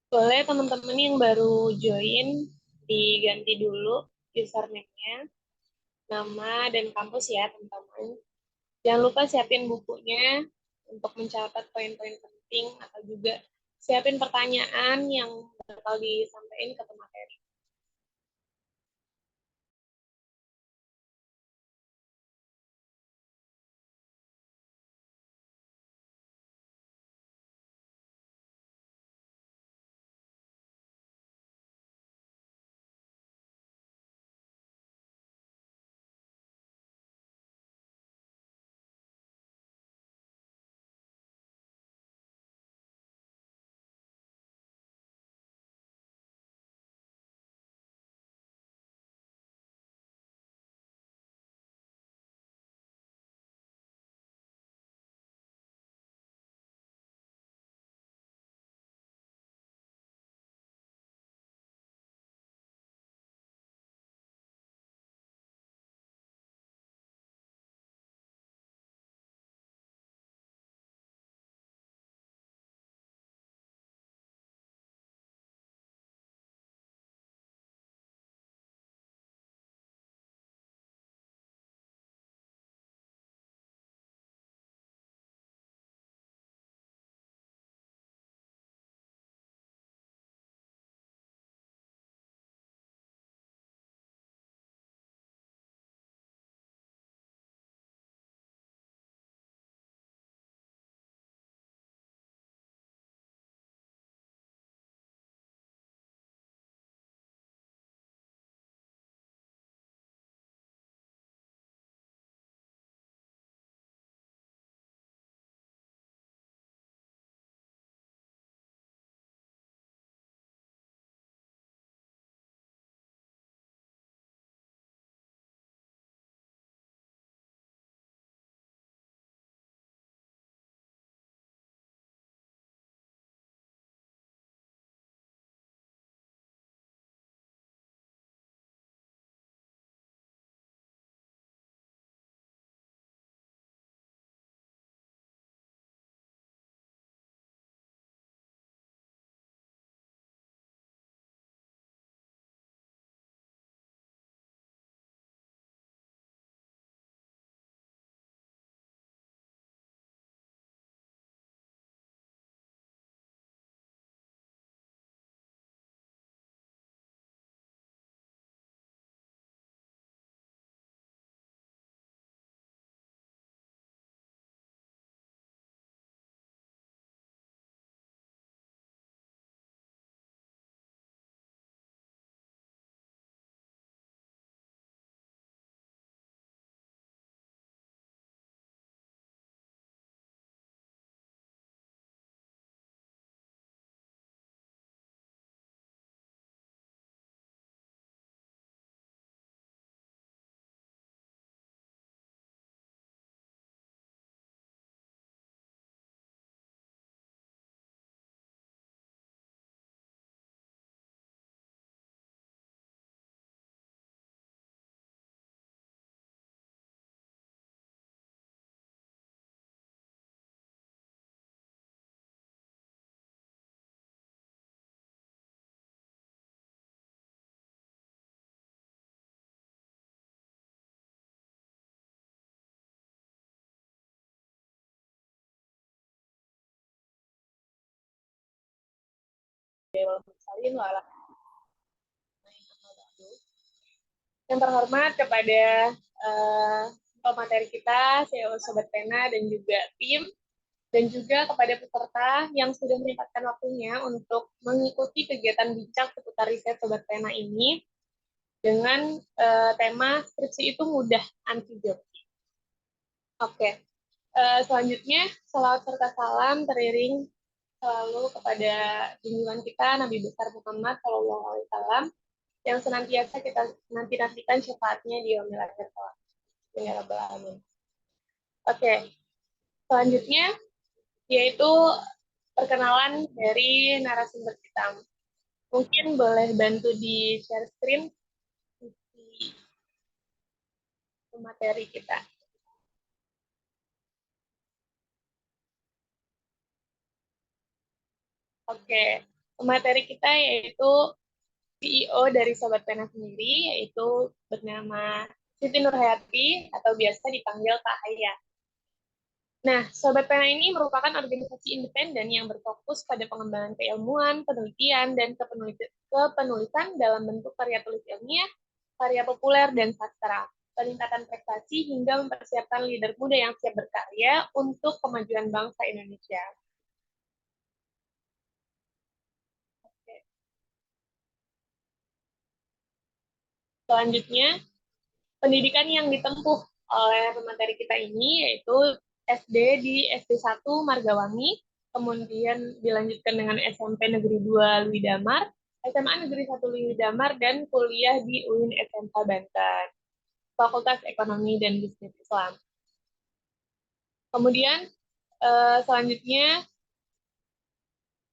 Boleh teman-teman yang baru join diganti dulu username-nya, nama dan kampus ya teman-teman. Jangan lupa siapin bukunya untuk mencatat poin-poin penting atau juga siapin pertanyaan yang bakal disampaikan ke pemateri. Yang terhormat kepada pemateri kita, CEO Sobat Pena dan juga tim, dan juga kepada peserta yang sudah menyempatkan waktunya untuk mengikuti kegiatan bincang seputar riset Sobat Pena ini dengan tema skripsi itu mudah anti joki. Oke, selanjutnya salawat serta salam teriring selalu kepada junjungan kita Nabi besar Muhammad Shallallahu Alaihi Wasallam yang senantiasa kita nanti-nantikan syafaatnya di yaumil akhir kelak. Ya Rabbal Alamin. Oke, selanjutnya yaitu perkenalan dari narasumber kita. Mungkin boleh bantu di share screen di materi kita. Oke, Pemateri kita yaitu CEO dari Sobat Pena sendiri, yaitu bernama Siti Nurhayati atau biasa dipanggil Kak Haya. Nah, Sobat Pena ini merupakan organisasi independen yang berfokus pada pengembangan keilmuan, penelitian, dan kepenulisan dalam bentuk karya tulis ilmiah, karya populer, dan sastra, peningkatan prestasi hingga mempersiapkan leader muda yang siap berkarya untuk kemajuan bangsa Indonesia. Selanjutnya, pendidikan yang ditempuh oleh pemateri kita ini yaitu SD di SD 1 Margawangi, kemudian dilanjutkan dengan SMP Negeri 2 Lui Damar, SMA Negeri 1 Lui Damar, dan kuliah di UIN SMK Banten, Fakultas Ekonomi dan Bisnis Islam. Kemudian selanjutnya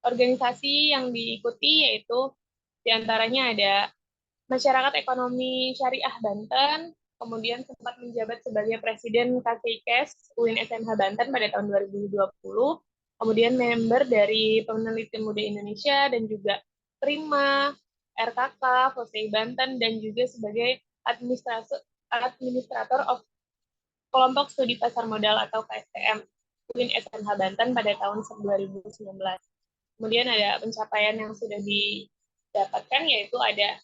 organisasi yang diikuti yaitu diantaranya ada Masyarakat Ekonomi Syariah Banten, kemudian sempat menjabat sebagai Presiden KCIKES UIN SMH Banten pada tahun 2020, kemudian member dari Peneliti Muda Indonesia dan juga Prima, RKK, FOSEI Banten, dan juga sebagai Administrator of Kelompok Studi Pasar Modal atau KSTM UIN SMH Banten pada tahun 2019. Kemudian ada pencapaian yang sudah didapatkan yaitu ada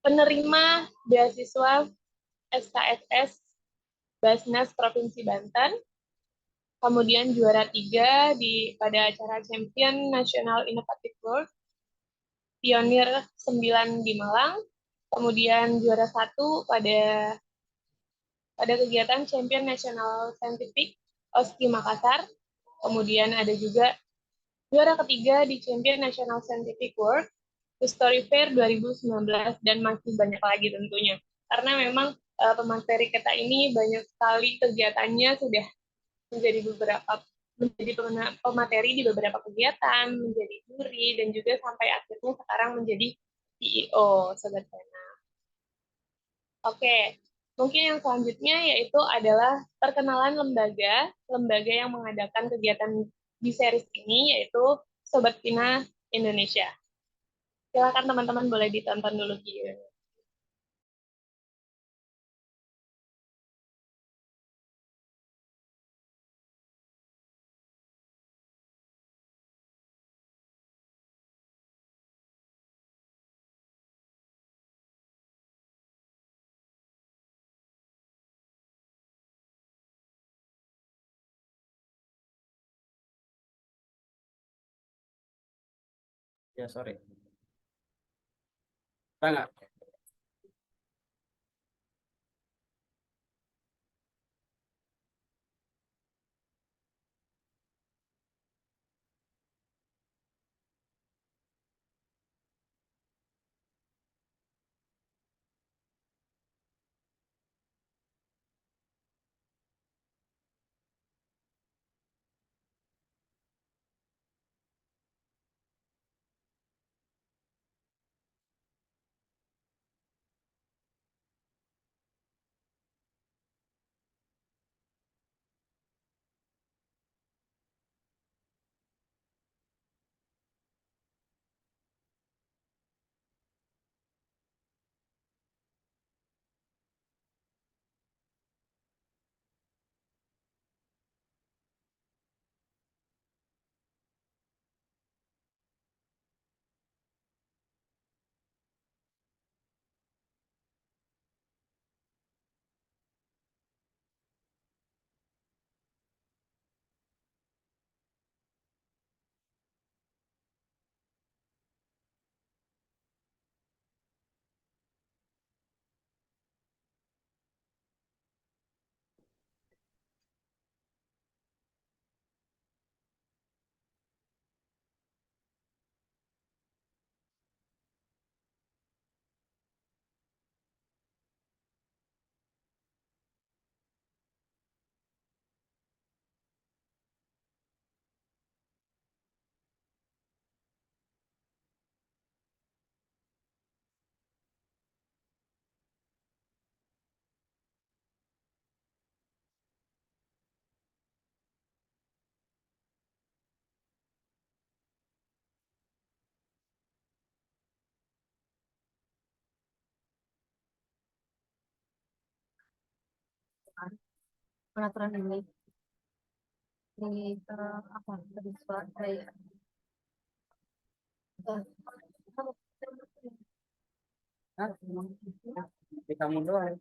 penerima beasiswa SKSS Basnas Provinsi Banten, kemudian juara 3 pada acara Champion National Innovative World, pionir 9 di Malang, kemudian juara 1 pada kegiatan Champion National Scientific OSCI Makassar, kemudian ada juga juara ketiga di Champion National Scientific World History Fair 2019 dan masih banyak lagi tentunya. Karena memang pemateri kita ini banyak sekali kegiatannya sudah menjadi pemateri di beberapa kegiatan, menjadi juri dan juga sampai akhirnya sekarang menjadi CEO Sobat Pena. Oke, mungkin yang selanjutnya yaitu adalah perkenalan lembaga yang mengadakan kegiatan di series ini yaitu Sobat Pina Indonesia. Silakan teman-teman boleh ditonton dulu videonya. Ya, sorry. Enggak. Peraturan ini di apa tadi kayak kamu doang.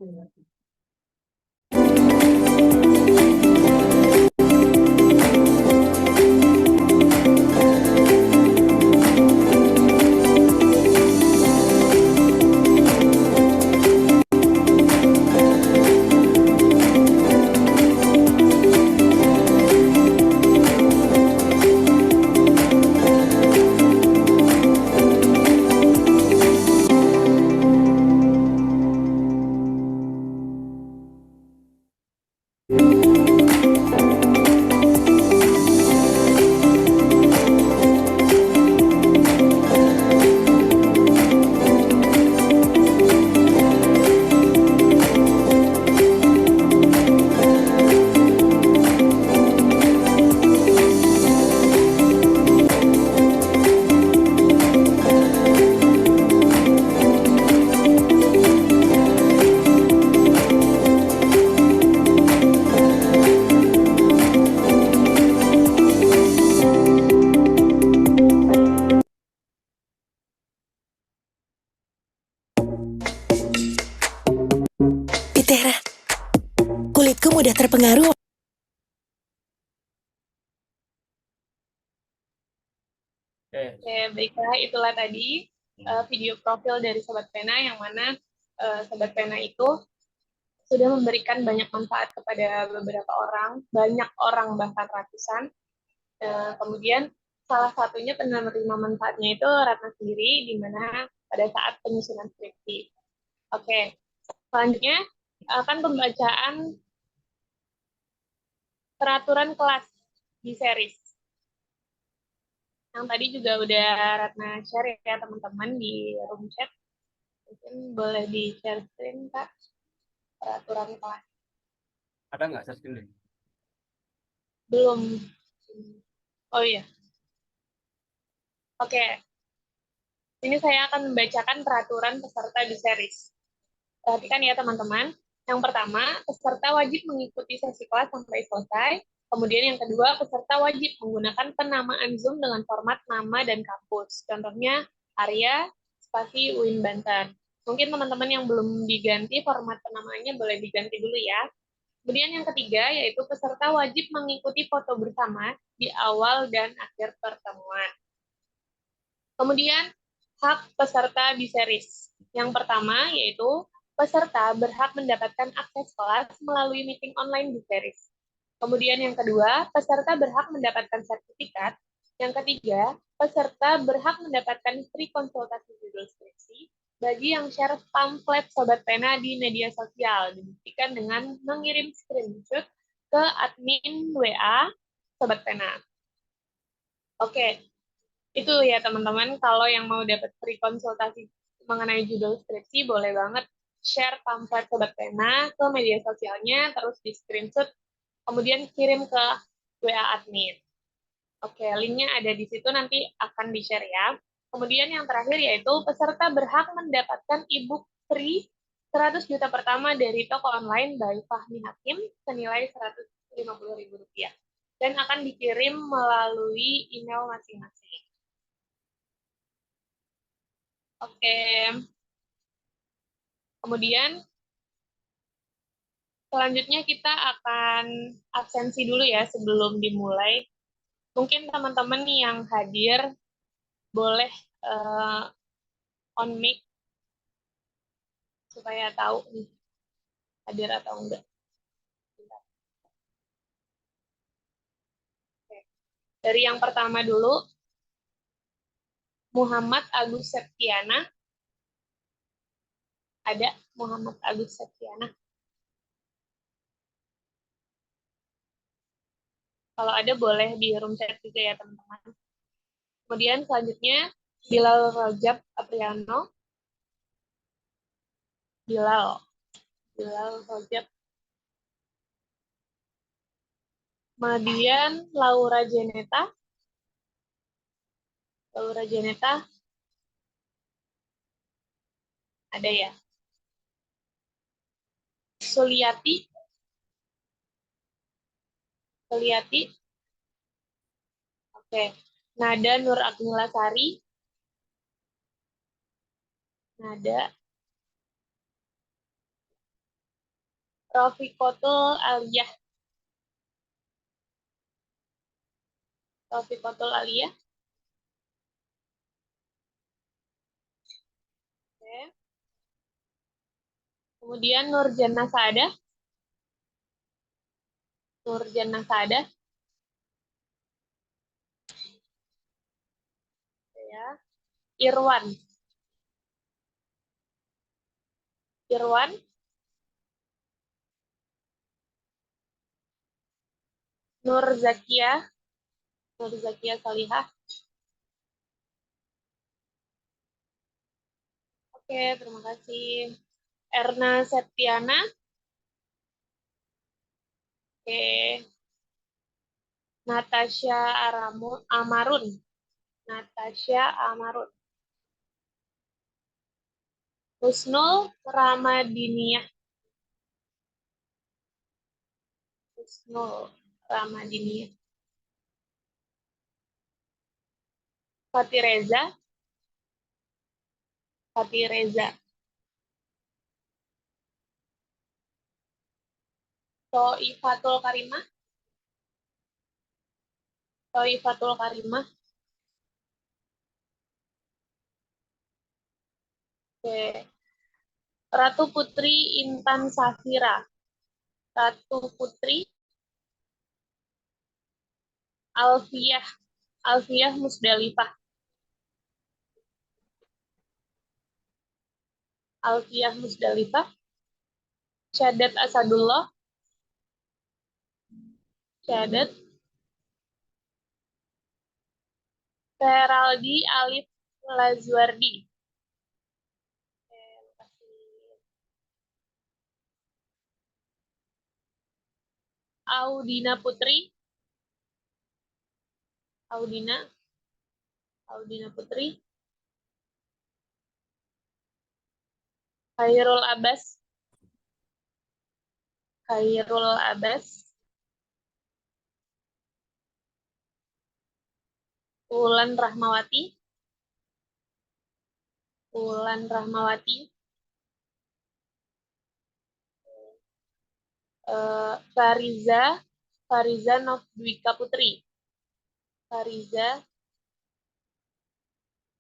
Pitera, kulitku mudah terpengaruh. Oke, baiklah, itulah tadi video profil dari Sobat Pena, yang mana Sobat Pena itu sudah memberikan banyak manfaat kepada beberapa orang, banyak orang, bahkan ratusan. Kemudian salah satunya penerima manfaatnya itu Ratna sendiri, di mana pada saat penyusunan skripsi. Oke, selanjutnya akan pembacaan peraturan kelas di series. Yang tadi juga udah Ratna share ya teman-teman di room chat. Mungkin boleh di-share screen, Kak, peraturan kelas. Ada nggak share screen? Belum. Oh iya. Oke. Ini saya akan membacakan peraturan peserta di series. Perhatikan ya teman-teman. Yang pertama, peserta wajib mengikuti sesi kelas sampai selesai. Kemudian yang kedua, peserta wajib menggunakan penamaan Zoom dengan format nama dan kampus. Contohnya, Arya, spasi UIN Banten. Mungkin teman-teman yang belum diganti format penamaannya boleh diganti dulu ya. Kemudian yang ketiga, yaitu peserta wajib mengikuti foto bersama di awal dan akhir pertemuan. Kemudian, hak peserta di series. Yang pertama, yaitu peserta berhak mendapatkan akses kelas melalui meeting online di series. Kemudian yang kedua, peserta berhak mendapatkan sertifikat. Yang ketiga, peserta berhak mendapatkan free konsultasi judul skripsi bagi yang share pamflet Sobat Pena di media sosial. Dibuktikan dengan mengirim screenshot ke admin WA Sobat Pena. Oke, itu ya teman-teman. Kalau yang mau dapat free konsultasi mengenai judul skripsi, boleh banget share pamflet Sobat Pena ke media sosialnya, terus di screenshot, kemudian kirim ke WA admin. Oke, linknya ada di situ, nanti akan di-share ya. Kemudian yang terakhir yaitu peserta berhak mendapatkan e-book free 100 juta pertama dari toko online by Fahmi Hakim senilai Rp150.000 dan akan dikirim melalui email masing-masing. Oke. Kemudian selanjutnya kita akan absensi dulu ya sebelum dimulai. Mungkin teman-teman yang hadir boleh on mic supaya tahu nih hadir atau enggak. Oke. Dari yang pertama dulu, Muhammad Agus Septiana. Ada Muhammad Agus Septiana. Kalau ada boleh di room chat juga ya teman-teman. Kemudian selanjutnya Bilal Rajab Apriano. Bilal Rajab. Kemudian Laura Janeta. Ada ya. Suliati. Keliati. Oke. Nada Nur Agnilasari. Nada. Rafiqatul Aliyah. Rafiqatul Aliyah. Oke. Kemudian Nurjannah Saadah. Nurjannah Saadah. Ya. Irwan. Irwan. Nur Zakia. Nur Zakia Salihah. Oke, terima kasih. Erna Septiana. Oke. Natasha Amarun. Natasha Amarun. Husnul Ramadiniyah. Husnul Ramadiniyah. Fatih Reza. Fatih Reza. Toifatul Karimah. Toifatul Karimah. Oke. Ratu Putri Intan Safira. Ratu Putri Alfiah. Alfiah Musdalifah. Alfiah Musdalifah. Syadat Asadullah. Syadat. Feraldi Alif Lazwardi. Audina Putri. Audina Putri. Khairul Abbas. Khairul Abbas. Ulan Rahmawati. Ulan Rahmawati. Fariza. Fariza Novdwika Putri. Fariza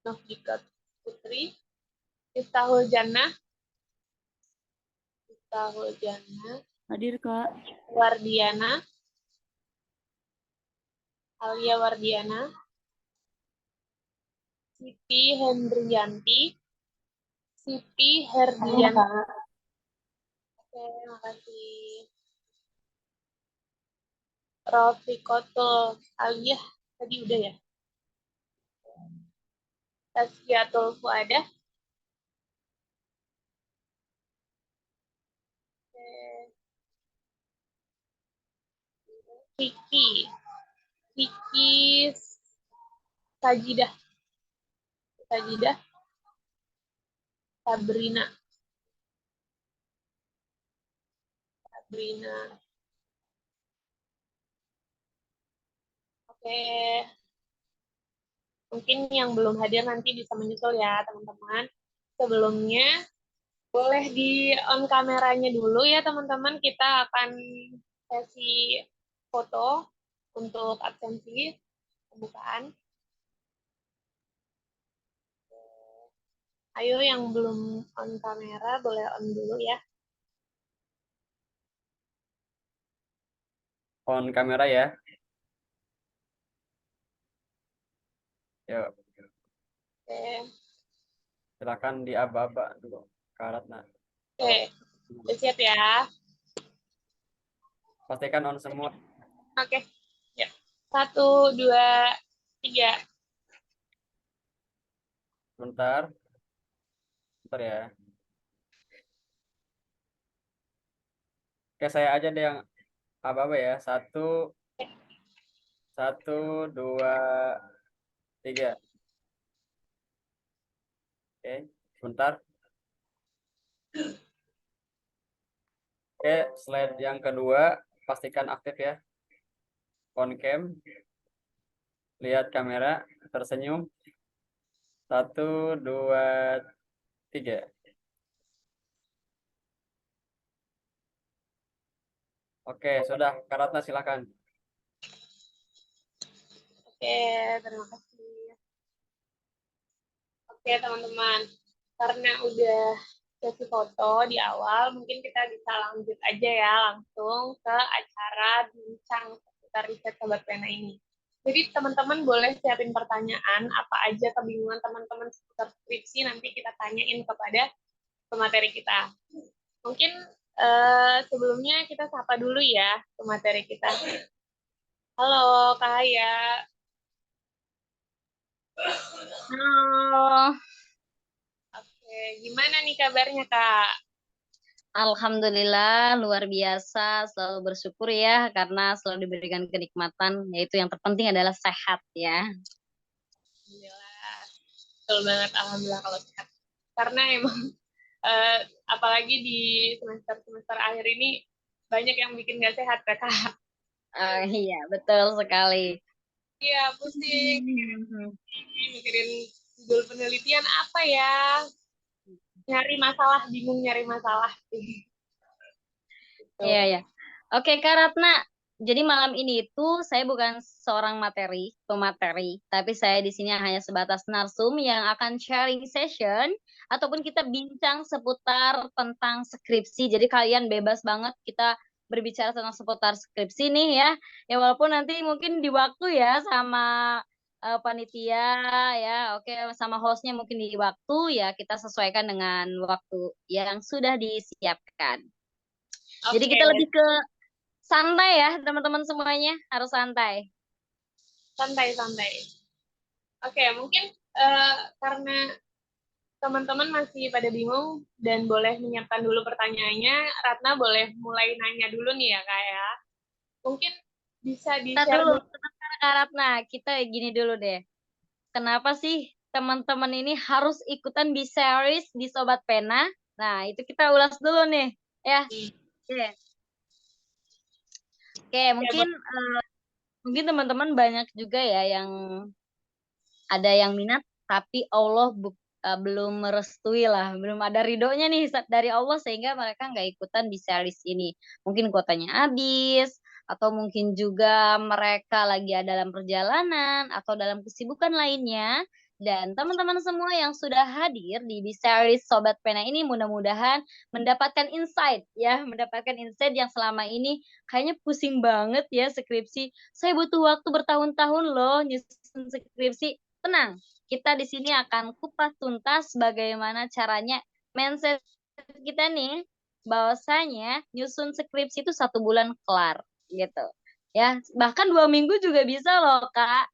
Novdwika Putri. Iftahul Jannah. Iftahul Jannah. Hadir, Kak. Wardiana. Alia Wardiana. Siti Hendriyanti. Siti Herdianti. Oke, makasih. Rafiqatul Aliyah. Tadi udah ya? Tazkiyatul Fuadah. Kiki. Kiki Sajidah. Sajidah. Sabrina. Sabrina. Oke. Mungkin yang belum hadir nanti bisa menyusul ya, teman-teman. Sebelumnya, boleh di on kameranya dulu ya, teman-teman. Kita akan sesi foto untuk absensi pembukaan. Ayo yang belum on kamera, boleh on dulu ya. On kamera ya. Yuk, Oke. silakan diaba-aba dulu. Karatna. Oke, udah siap ya. Pastikan on semua. Oke, ya. 1, 2, 3. Bentar. Bentar ya. Oke, saya aja deh yang apa-apa ya. 1, 2, 3. Oke, bentar. Oke, slide yang kedua pastikan aktif ya. on cam, lihat kamera, tersenyum. 1, 2, 3. Oke, sudah. Kak Ratna silakan. Oke, terima kasih. Oke, teman-teman. Karena udah sesi foto di awal, mungkin kita bisa lanjut aja ya langsung ke acara bincang seputar riset Sobat Pena ini. Jadi teman-teman boleh siapin pertanyaan, apa aja kebingungan teman-teman seputar skripsi, nanti kita tanyain kepada pemateri kita. Mungkin sebelumnya kita sapa dulu ya pemateri kita. Halo, Kak Haya. Halo, Oke, gimana nih kabarnya, Kak? alhamdulillah luar biasa, selalu bersyukur ya karena selalu diberikan kenikmatan, yaitu yang terpenting adalah sehat ya. Alhamdulillah. Betul banget, alhamdulillah kalau sehat. Karena emang apalagi di semester-semester akhir ini banyak yang bikin nggak sehat ya, Kak. Iya, betul sekali. Iya, pusing, mikirin judul penelitian apa ya, nyari masalah, bingung nyari masalah. Iya, ya. Oke, Kak Ratna. Jadi malam ini itu saya bukan seorang pemateri, tapi saya di sini hanya sebatas narsum yang akan sharing session ataupun kita bincang seputar tentang skripsi. Jadi kalian bebas banget kita berbicara tentang seputar skripsi nih ya. Ya walaupun nanti mungkin di waktu ya sama panitia ya, oke sama hostnya mungkin di waktu ya kita sesuaikan dengan waktu yang sudah disiapkan. Jadi Oke, kita lebih ke santai ya, teman-teman semuanya harus santai. santai-santai. Oke, mungkin karena teman-teman masih pada bingung dan boleh menyiapkan dulu pertanyaannya, Ratna boleh mulai nanya dulu nih ya, Kak ya. Mungkin bisa Kita di-share dulu, dulu. sebentar Kak Ratna, kita gini dulu deh. Kenapa sih teman-teman ini harus ikutan di series di Sobat Pena? Nah, itu kita ulas dulu nih, ya. Oke, Oke, Ya, mungkin teman-teman banyak juga ya yang ada yang minat tapi Allah belum merestui lah, belum ada ridhonya nih dari Allah sehingga mereka nggak ikutan di series ini. Mungkin kuotanya habis atau mungkin juga mereka lagi ada dalam perjalanan atau dalam kesibukan lainnya. Dan teman-teman semua yang sudah hadir di series Sobat Pena ini mudah-mudahan mendapatkan insight ya, mendapatkan insight yang selama ini kayaknya pusing banget ya skripsi. Saya butuh waktu bertahun-tahun loh nyusun skripsi. Tenang, kita di sini akan kupas tuntas bagaimana caranya mindset kita nih, bahwasanya nyusun skripsi itu 1 bulan kelar, gitu. Ya, bahkan 2 minggu juga bisa loh, Kak.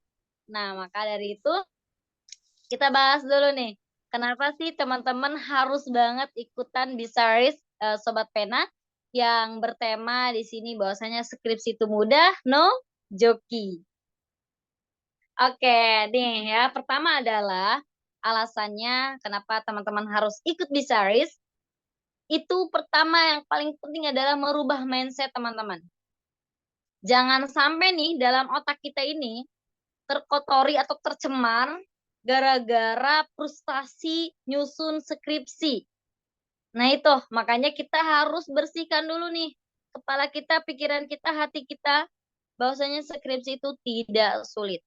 Nah, maka dari itu kita bahas dulu nih, kenapa sih teman-teman harus banget ikutan di series Sobat Pena yang bertema di sini bahwasanya skripsi itu mudah, no joki. Oke, nih ya. Pertama adalah alasannya kenapa teman-teman harus ikut Bisaris. Itu pertama yang paling penting adalah merubah mindset teman-teman. Jangan sampai nih dalam otak kita ini terkotori atau tercemar gara-gara frustasi nyusun skripsi. Nah itu, makanya kita harus bersihkan dulu nih kepala kita, pikiran kita, hati kita, bahwasanya skripsi itu tidak sulit.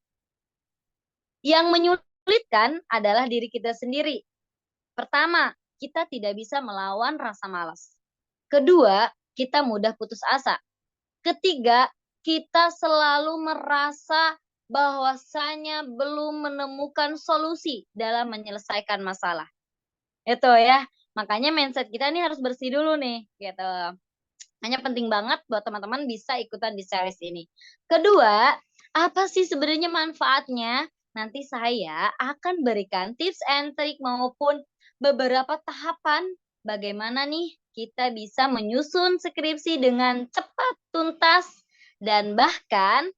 Yang menyulitkan adalah diri kita sendiri. Pertama, kita tidak bisa melawan rasa malas. Kedua, kita mudah putus asa. Ketiga, kita selalu merasa bahwasanya belum menemukan solusi dalam menyelesaikan masalah. Itu ya. Makanya mindset kita ini harus bersih dulu nih, gitu. Hanya penting banget buat teman-teman bisa ikutan di series ini. Kedua, apa sih sebenarnya manfaatnya? Nanti saya akan berikan tips and trick maupun beberapa tahapan bagaimana nih kita bisa menyusun skripsi dengan cepat, tuntas, dan bahkan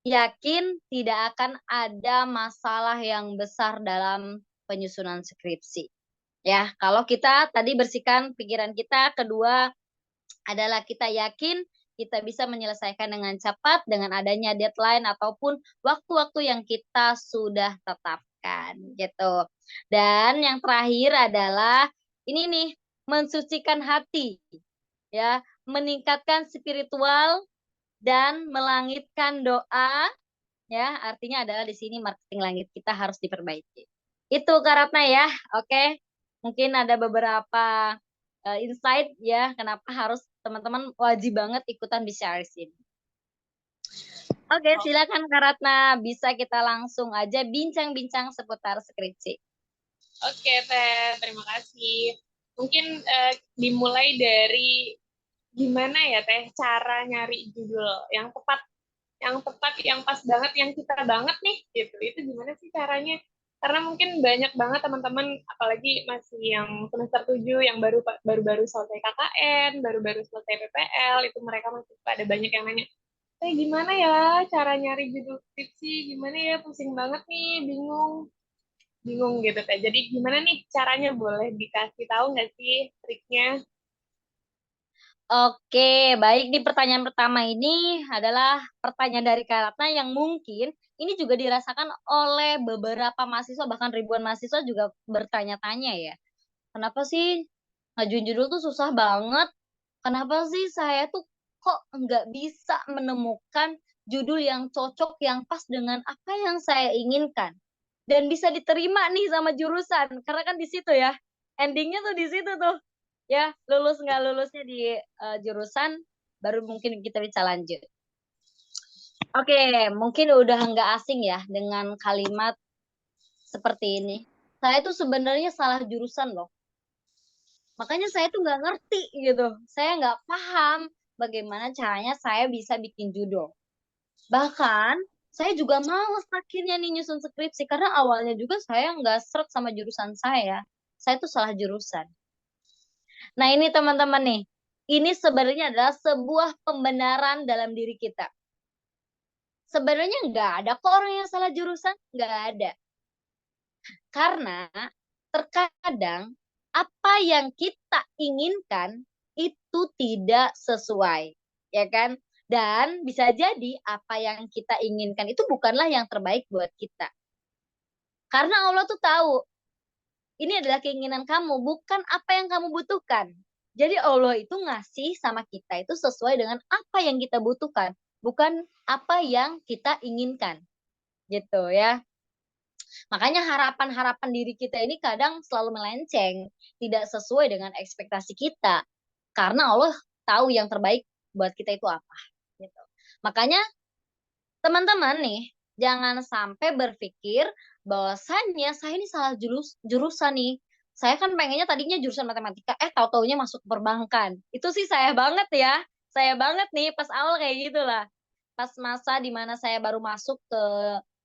yakin tidak akan ada masalah yang besar dalam penyusunan skripsi. Ya, kalau kita tadi bersihkan pikiran kita, kedua adalah kita yakin kita bisa menyelesaikan dengan cepat dengan adanya deadline ataupun waktu-waktu yang kita sudah tetapkan gitu. Dan yang terakhir adalah ini nih, mensucikan hati ya, meningkatkan spiritual dan melangitkan doa ya, artinya adalah di sini marketing langit kita harus diperbaiki. Itu Kak Ratna ya. Oke. Mungkin ada beberapa insight ya kenapa harus teman-teman wajib banget ikutan BCRS ini. Oke, silakan Kak Ratna, bisa kita langsung aja bincang-bincang seputar skripsi. Oke, Teh, terima kasih. Mungkin dimulai dari gimana ya, Teh, cara nyari judul yang tepat, yang pas banget, yang kita banget nih, gitu. Itu gimana sih caranya? Karena mungkin banyak banget teman-teman, apalagi masih yang semester 7, yang baru-baru selesai KKN, baru-baru selesai PPL, itu mereka masih pada banyak yang nanya, gimana ya cara nyari judul skripsi, gimana ya, pusing banget nih, bingung gitu Teh. Jadi gimana nih caranya, boleh dikasih tahu nggak sih triknya? Oke, baik. Di pertanyaan pertama ini adalah pertanyaan dari Kak Ratna yang mungkin ini juga dirasakan oleh beberapa mahasiswa, bahkan ribuan mahasiswa juga bertanya-tanya ya. Kenapa sih ngajuin judul tuh susah banget? Kenapa sih saya tuh kok nggak bisa menemukan judul yang cocok, yang pas dengan apa yang saya inginkan? Dan bisa diterima nih sama jurusan. Karena kan di situ ya, endingnya tuh di situ tuh. Ya, lulus nggak lulusnya di jurusan, baru mungkin kita bisa lanjut. Oke, mungkin udah nggak asing ya dengan kalimat seperti ini. Saya tuh sebenarnya salah jurusan loh. Makanya saya tuh nggak ngerti gitu. Saya nggak paham bagaimana caranya saya bisa bikin judul. Bahkan saya juga males akhirnya nih nyusun skripsi karena awalnya juga saya nggak seret sama jurusan saya. Saya tuh salah jurusan. Nah ini teman-teman nih, ini sebenarnya adalah sebuah pembenaran dalam diri kita. Sebenarnya nggak ada kok orang yang salah jurusan, nggak ada. Karena terkadang apa yang kita inginkan itu tidak sesuai, ya kan? Dan bisa jadi apa yang kita inginkan itu bukanlah yang terbaik buat kita. Karena Allah tuh tahu, ini adalah keinginan kamu, bukan apa yang kamu butuhkan. Jadi Allah itu ngasih sama kita itu sesuai dengan apa yang kita butuhkan, bukan apa yang kita inginkan. Gitu ya. Makanya harapan-harapan diri kita ini kadang selalu melenceng, tidak sesuai dengan ekspektasi kita. Karena Allah tahu yang terbaik buat kita itu apa. Gitu. Makanya teman-teman nih, jangan sampai berpikir bahwasannya saya ini salah jurusan nih. Saya kan pengennya tadinya jurusan matematika, tahu-taunya masuk perbankan. Itu sih saya banget ya. Saya banget nih pas awal kayak gitulah. Pas masa dimana saya baru masuk ke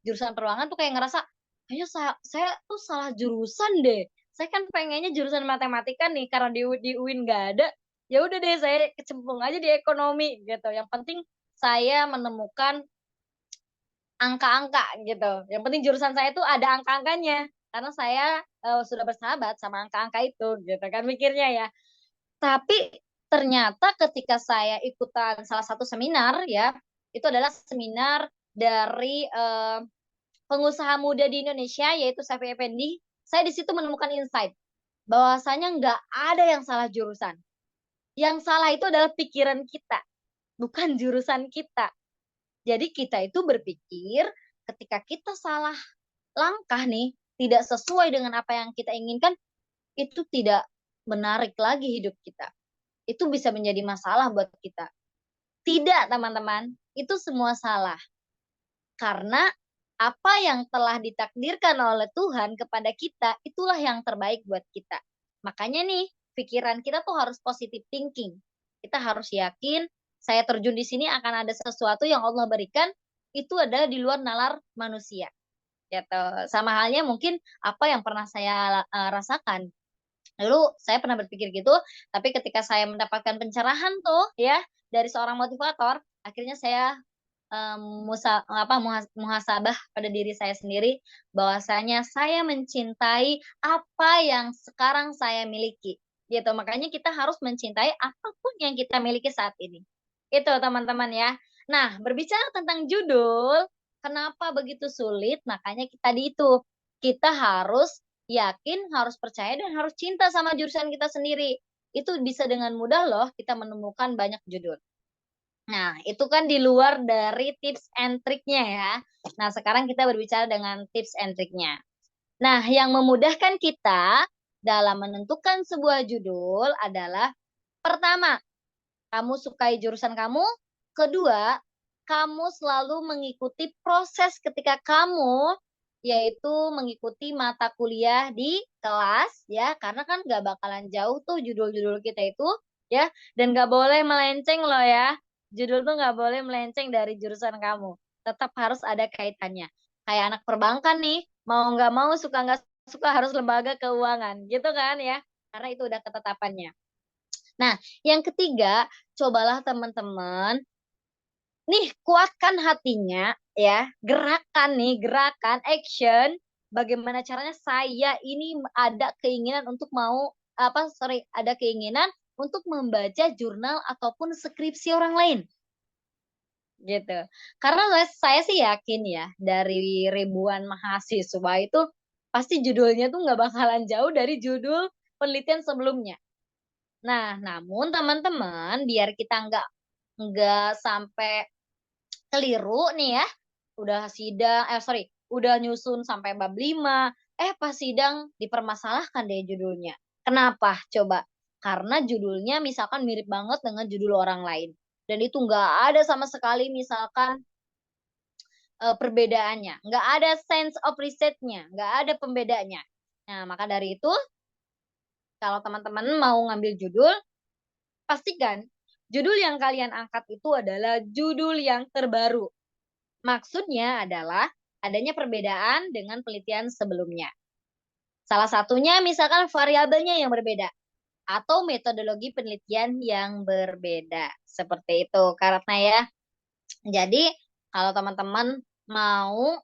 jurusan perbankan tuh kayak ngerasa, kayaknya saya tuh salah jurusan deh. Saya kan pengennya jurusan matematika nih, karena di UIN nggak ada. Ya udah deh, saya kecemplung aja di ekonomi gitu. Yang penting saya menemukan angka-angka gitu. Yang penting jurusan saya tuh ada angka-angkanya. Karena saya sudah bersahabat sama angka-angka itu gitu kan mikirnya ya. Tapi ternyata ketika saya ikutan salah satu seminar ya, itu adalah seminar dari pengusaha muda di Indonesia yaitu Safi Effendi. Saya di situ menemukan insight bahwasanya nggak ada yang salah jurusan. Yang salah itu adalah pikiran kita, bukan jurusan kita. Jadi kita itu berpikir ketika kita salah langkah nih, tidak sesuai dengan apa yang kita inginkan, itu tidak menarik lagi hidup kita. Itu bisa menjadi masalah buat kita. Tidak, teman-teman. Itu semua salah. Karena apa yang telah ditakdirkan oleh Tuhan kepada kita, itulah yang terbaik buat kita. Makanya nih, pikiran kita tuh harus positive thinking. Kita harus yakin saya terjun di sini akan ada sesuatu yang Allah berikan, itu adalah di luar nalar manusia. Gitu. Sama halnya mungkin apa yang pernah saya rasakan. Dulu saya pernah berpikir gitu, tapi ketika saya mendapatkan pencerahan tuh ya dari seorang motivator, akhirnya saya muhasabah pada diri saya sendiri bahwasanya saya mencintai apa yang sekarang saya miliki. Gitu. Makanya kita harus mencintai apapun yang kita miliki saat ini. Itu teman-teman ya. Nah, berbicara tentang judul, kenapa begitu sulit? Makanya tadi itu, kita harus yakin, harus percaya, dan harus cinta sama jurusan kita sendiri. Itu bisa dengan mudah loh kita menemukan banyak judul. Nah, itu kan di luar dari tips and triknya ya. Nah, sekarang kita berbicara dengan tips and triknya. Nah, yang memudahkan kita dalam menentukan sebuah judul adalah pertama, kamu sukai jurusan kamu. Kedua, kamu selalu mengikuti proses ketika kamu yaitu mengikuti mata kuliah di kelas ya, karena kan gak bakalan jauh tuh judul-judul kita itu ya, dan gak boleh melenceng loh ya. Judul tuh gak boleh melenceng dari jurusan kamu. Tetap harus ada kaitannya. Kayak anak perbankan nih, mau nggak mau, suka nggak suka harus lembaga keuangan gitu kan ya, karena itu udah ketetapannya. Nah, yang ketiga, cobalah teman-teman, nih kuatkan hatinya ya, gerakan action. Bagaimana caranya saya ini ada keinginan untuk ada keinginan untuk membaca jurnal ataupun skripsi orang lain gitu. Karena saya sih yakin ya, dari ribuan mahasiswa itu pasti judulnya tuh nggak bakalan jauh dari judul penelitian sebelumnya. Nah, namun teman-teman, biar kita nggak sampai keliru nih ya, udah nyusun sampai bab 5, pas sidang dipermasalahkan deh judulnya. Kenapa? Coba. Karena judulnya misalkan mirip banget dengan judul orang lain. Dan itu nggak ada sama sekali misalkan perbedaannya. Nggak ada sense of risetnya, nggak ada pembedanya. Nah, maka dari itu, kalau teman-teman mau ngambil judul, pastikan judul yang kalian angkat itu adalah judul yang terbaru. Maksudnya adalah adanya perbedaan dengan penelitian sebelumnya. Salah satunya misalkan variabelnya yang berbeda atau metodologi penelitian yang berbeda. Seperti itu karena ya. Jadi kalau teman-teman mau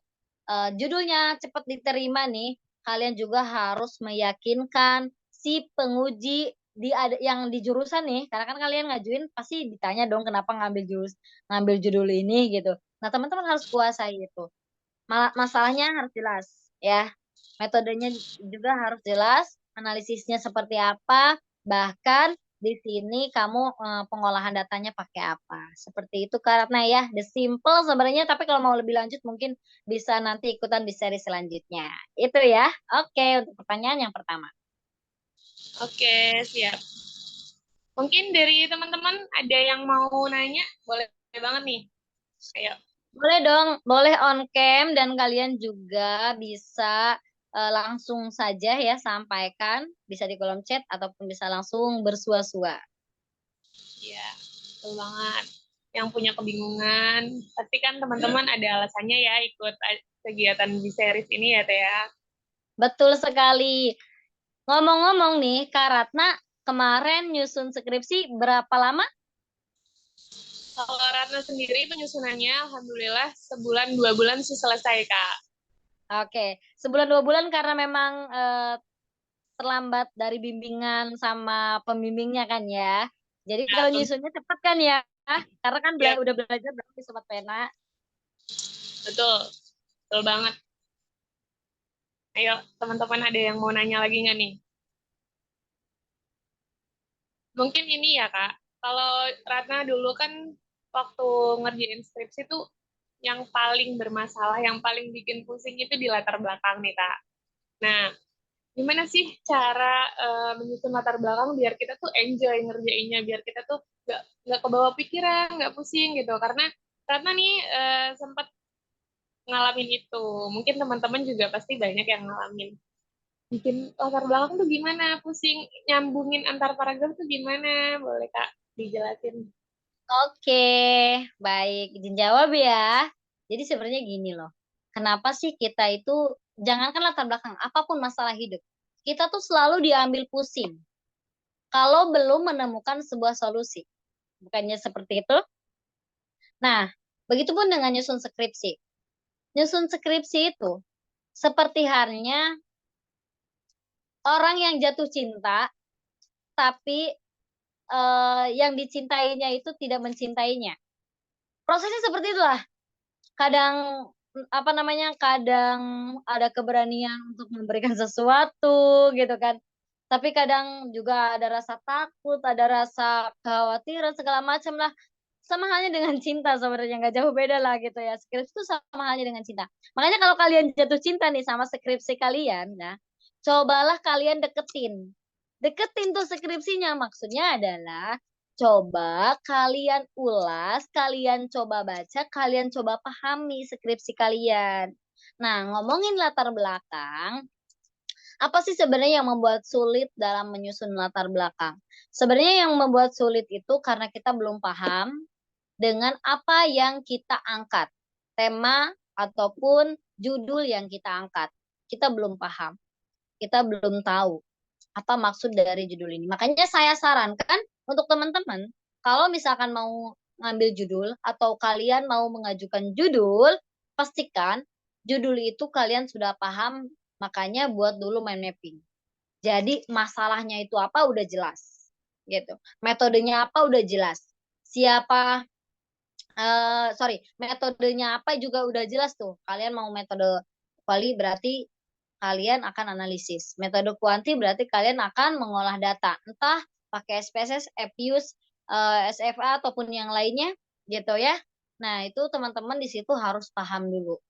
judulnya cepat diterima nih, kalian juga harus meyakinkan si penguji yang di jurusan nih, karena kan kalian ngajuin pasti ditanya dong kenapa ngambil judul ini gitu. Nah, teman-teman harus kuasai itu. Masalahnya harus jelas ya. Metodenya juga harus jelas, analisisnya seperti apa, bahkan di sini kamu pengolahan datanya pakai apa. Seperti itu karena ya, the simple sebenarnya, tapi kalau mau lebih lanjut mungkin bisa nanti ikutan di seri selanjutnya. Itu ya. Oke, untuk pertanyaan yang pertama. Oke, siap. Mungkin dari teman-teman ada yang mau nanya? Boleh banget nih. Ayo. Boleh dong, boleh on cam dan kalian juga bisa langsung saja ya sampaikan, bisa di kolom chat ataupun bisa langsung bersua-sua. Iya, betul banget. Yang punya kebingungan, pasti kan teman-teman ada alasannya ya ikut kegiatan di series ini ya, Teh. Betul sekali. Ngomong-ngomong nih, Kak Ratna kemarin nyusun skripsi berapa lama? Kalau Ratna sendiri penyusunannya, alhamdulillah sebulan 2 bulan sih selesai, Kak. Oke, sebulan 2 bulan karena memang terlambat dari bimbingan sama pembimbingnya kan ya. Jadi Ya, kalau nyusunnya cepat kan ya, karena kan ya, udah belajar berarti Sobat Pena. betul. Betul banget. Ayo, teman-teman ada yang mau nanya lagi nggak nih? Mungkin ini ya, Kak. Kalau Ratna dulu kan waktu ngerjain skripsi tuh yang paling bermasalah, yang paling bikin pusing itu di latar belakang nih, Kak. Nah, gimana sih cara menyusun latar belakang biar kita tuh enjoy ngerjainnya, biar kita tuh nggak kebawa pikiran, nggak pusing gitu. Karena nih sempat ngalamin itu. Mungkin teman-teman juga pasti banyak yang ngalamin. Bikin latar belakang tuh gimana? Pusing nyambungin antar paragraf tuh gimana? Boleh Kak dijelasin? Oke, baik. Izin jawab ya. Jadi sebenarnya gini loh. Kenapa sih kita itu, jangankan latar belakang, apapun masalah hidup, kita tuh selalu diambil pusing kalau belum menemukan sebuah solusi. Bukannya seperti itu? Nah, begitupun dengan nyusun skripsi. Nyusun skripsi itu seperti halnya orang yang jatuh cinta, tapi yang dicintainya itu tidak mencintainya. Prosesnya seperti itulah. Kadang kadang ada keberanian untuk memberikan sesuatu gitu kan. Tapi kadang juga ada rasa takut, ada rasa kekhawatiran segala macam lah. Sama halnya dengan cinta sebenarnya, nggak jauh beda lah gitu ya. Skripsi itu sama halnya dengan cinta. Makanya kalau kalian jatuh cinta nih sama skripsi kalian, nah, cobalah kalian deketin. Deketin tuh skripsinya. Maksudnya adalah coba kalian ulas, kalian coba baca, kalian coba pahami skripsi kalian. Nah, ngomongin latar belakang, apa sih sebenarnya yang membuat sulit dalam menyusun latar belakang? Sebenarnya yang membuat sulit itu karena kita belum paham dengan apa yang kita angkat. Tema ataupun judul yang kita angkat. Kita belum paham. Kita belum tahu apa maksud dari judul ini. Makanya saya sarankan untuk teman-teman, kalau misalkan mau ngambil judul atau kalian mau mengajukan judul, pastikan judul itu kalian sudah paham, makanya buat dulu mind mapping. Jadi masalahnya itu apa udah jelas, gitu. Metodenya apa udah jelas. Metodenya apa juga udah jelas tuh. Kalian mau metode quali berarti kalian akan analisis. Metode kuanti berarti kalian akan mengolah data. Entah pakai SPSS, EPIUS, SFA ataupun yang lainnya gitu ya. Nah, itu teman-teman di situ harus paham dulu.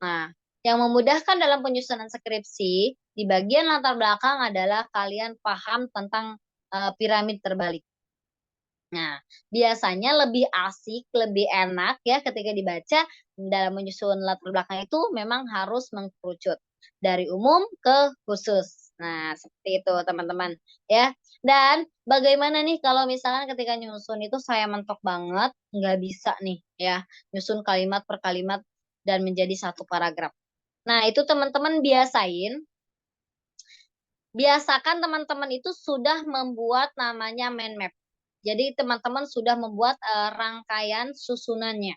Nah, yang memudahkan dalam penyusunan skripsi di bagian latar belakang adalah kalian paham tentang piramid terbalik. Nah, biasanya lebih asik, lebih enak ya ketika dibaca dalam menyusun latar belakang itu memang harus mengkerucut dari umum ke khusus. Nah, seperti itu teman-teman ya. Dan bagaimana nih kalau misalkan ketika nyusun itu saya mentok banget, nggak bisa nih ya, nyusun kalimat per kalimat dan menjadi satu paragraf. Nah, itu teman-teman biasakan teman-teman itu sudah membuat namanya mind map. Jadi teman-teman sudah membuat rangkaian susunannya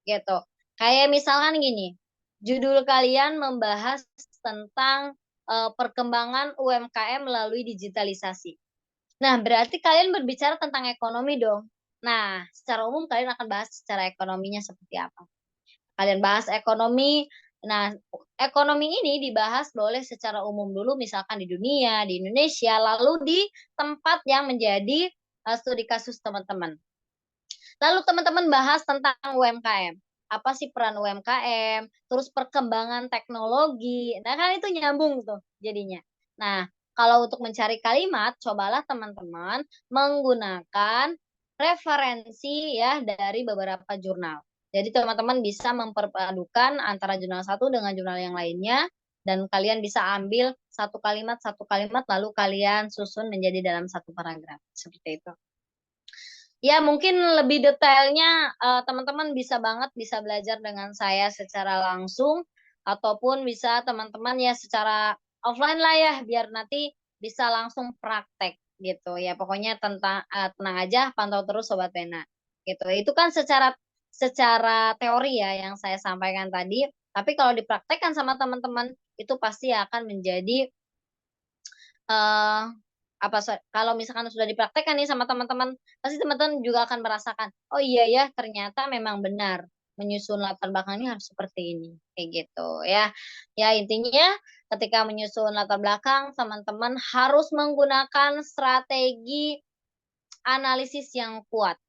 gitu. Kayak misalkan gini, judul kalian membahas tentang perkembangan UMKM melalui digitalisasi. Nah, berarti kalian berbicara tentang ekonomi dong. Nah, secara umum kalian akan bahas secara ekonominya seperti apa. Kalian bahas ekonomi. Nah, ekonomi ini dibahas boleh secara umum dulu, misalkan di dunia, di Indonesia, lalu di tempat yang menjadi studi kasus teman-teman. Lalu teman-teman bahas tentang UMKM. Apa sih peran UMKM, terus perkembangan teknologi. Nah, kan itu nyambung tuh jadinya. Nah, kalau untuk mencari kalimat, cobalah teman-teman menggunakan referensi ya dari beberapa jurnal. Jadi teman-teman bisa memperpadukan antara jurnal satu dengan jurnal yang lainnya, dan kalian bisa ambil satu kalimat lalu kalian susun menjadi dalam satu paragraf. Seperti itu. Ya, mungkin lebih detailnya teman-teman bisa belajar dengan saya secara langsung, ataupun bisa teman-teman ya secara offline lah ya, biar nanti bisa langsung praktek gitu ya. Pokoknya tenang aja, pantau terus Sobat Pena gitu. Itu kan secara teori ya yang saya sampaikan tadi, tapi kalau dipraktekkan sama teman-teman itu pasti akan menjadi eh kalau misalkan sudah dipraktekkan nih sama teman-teman, pasti teman-teman juga akan merasakan, oh iya ya, ternyata memang benar menyusun latar belakangnya harus seperti ini, kayak gitu ya. Ya intinya ketika menyusun latar belakang, teman-teman harus menggunakan strategi analisis yang kuat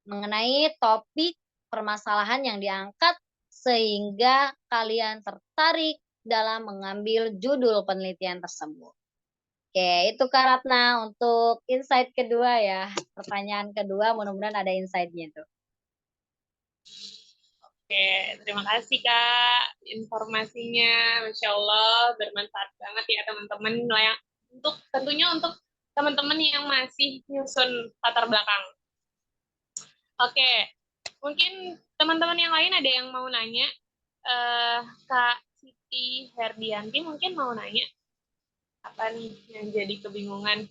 mengenai topik permasalahan yang diangkat sehingga kalian tertarik dalam mengambil judul penelitian tersebut. Oke, itu Kak Ratna untuk insight kedua ya. Pertanyaan kedua, mudah-mudahan ada insight-nya tuh. Oke, terima kasih Kak informasinya. Masya Allah, bermanfaat banget ya teman-teman. Tentunya untuk teman-teman yang masih nyusun latar belakang. Oke, mungkin teman-teman yang lain ada yang mau nanya. Kak Siti Herdianti mungkin mau nanya. Apa nih yang jadi kebingungan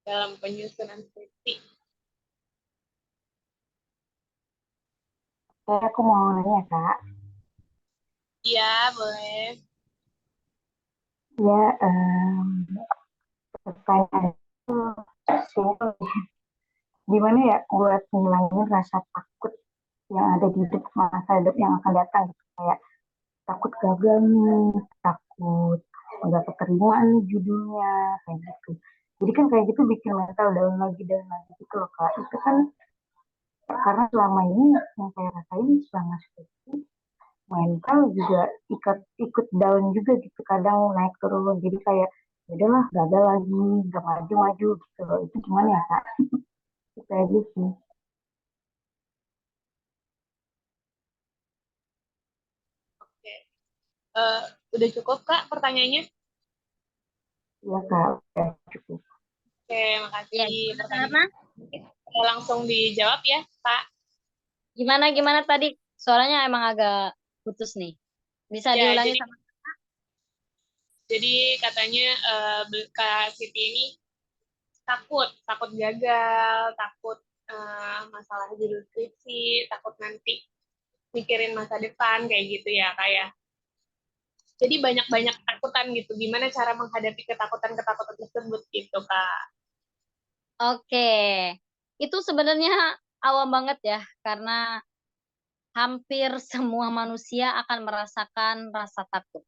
dalam penyusunan skripsi? Aku mau nanya, Kak. Iya, boleh. Ya, pertanyaan itu kayaknya gimana ya buat ngilangin rasa takut yang ada di hidup masa hidup yang akan datang gitu. Kayak takut gagal nih, takut nggak keterima nih judulnya kayak gitu. Jadi kan kayak gitu bikin mental down lagi gitu loh Kak. Itu kan karena selama ini yang saya rasain selama skripsi mental juga ikut ikut down juga gitu, kadang naik turun. Jadi kayak ya udahlah gagal lagi, nggak maju-maju gitu loh. Itu gimana ya Kak? Itu aja sih. Oke. Eh, udah cukup, Kak, pertanyaannya? Ya Kak, udah cukup. Oke, Ya, makasih gimana pertanyaan. Ratna? Langsung dijawab ya, Kak. Gimana tadi? Suaranya emang agak putus nih. Bisa Ya, diulangi jadi sama katanya Kak Siti ini takut gagal, takut masalah judul skripsi, takut nanti mikirin masa depan kayak gitu ya, kayak. Jadi banyak-banyak ketakutan gitu. Gimana cara menghadapi ketakutan-ketakutan tersebut gitu, Kak? Oke. Itu sebenarnya awam banget ya, karena hampir semua manusia akan merasakan rasa takut.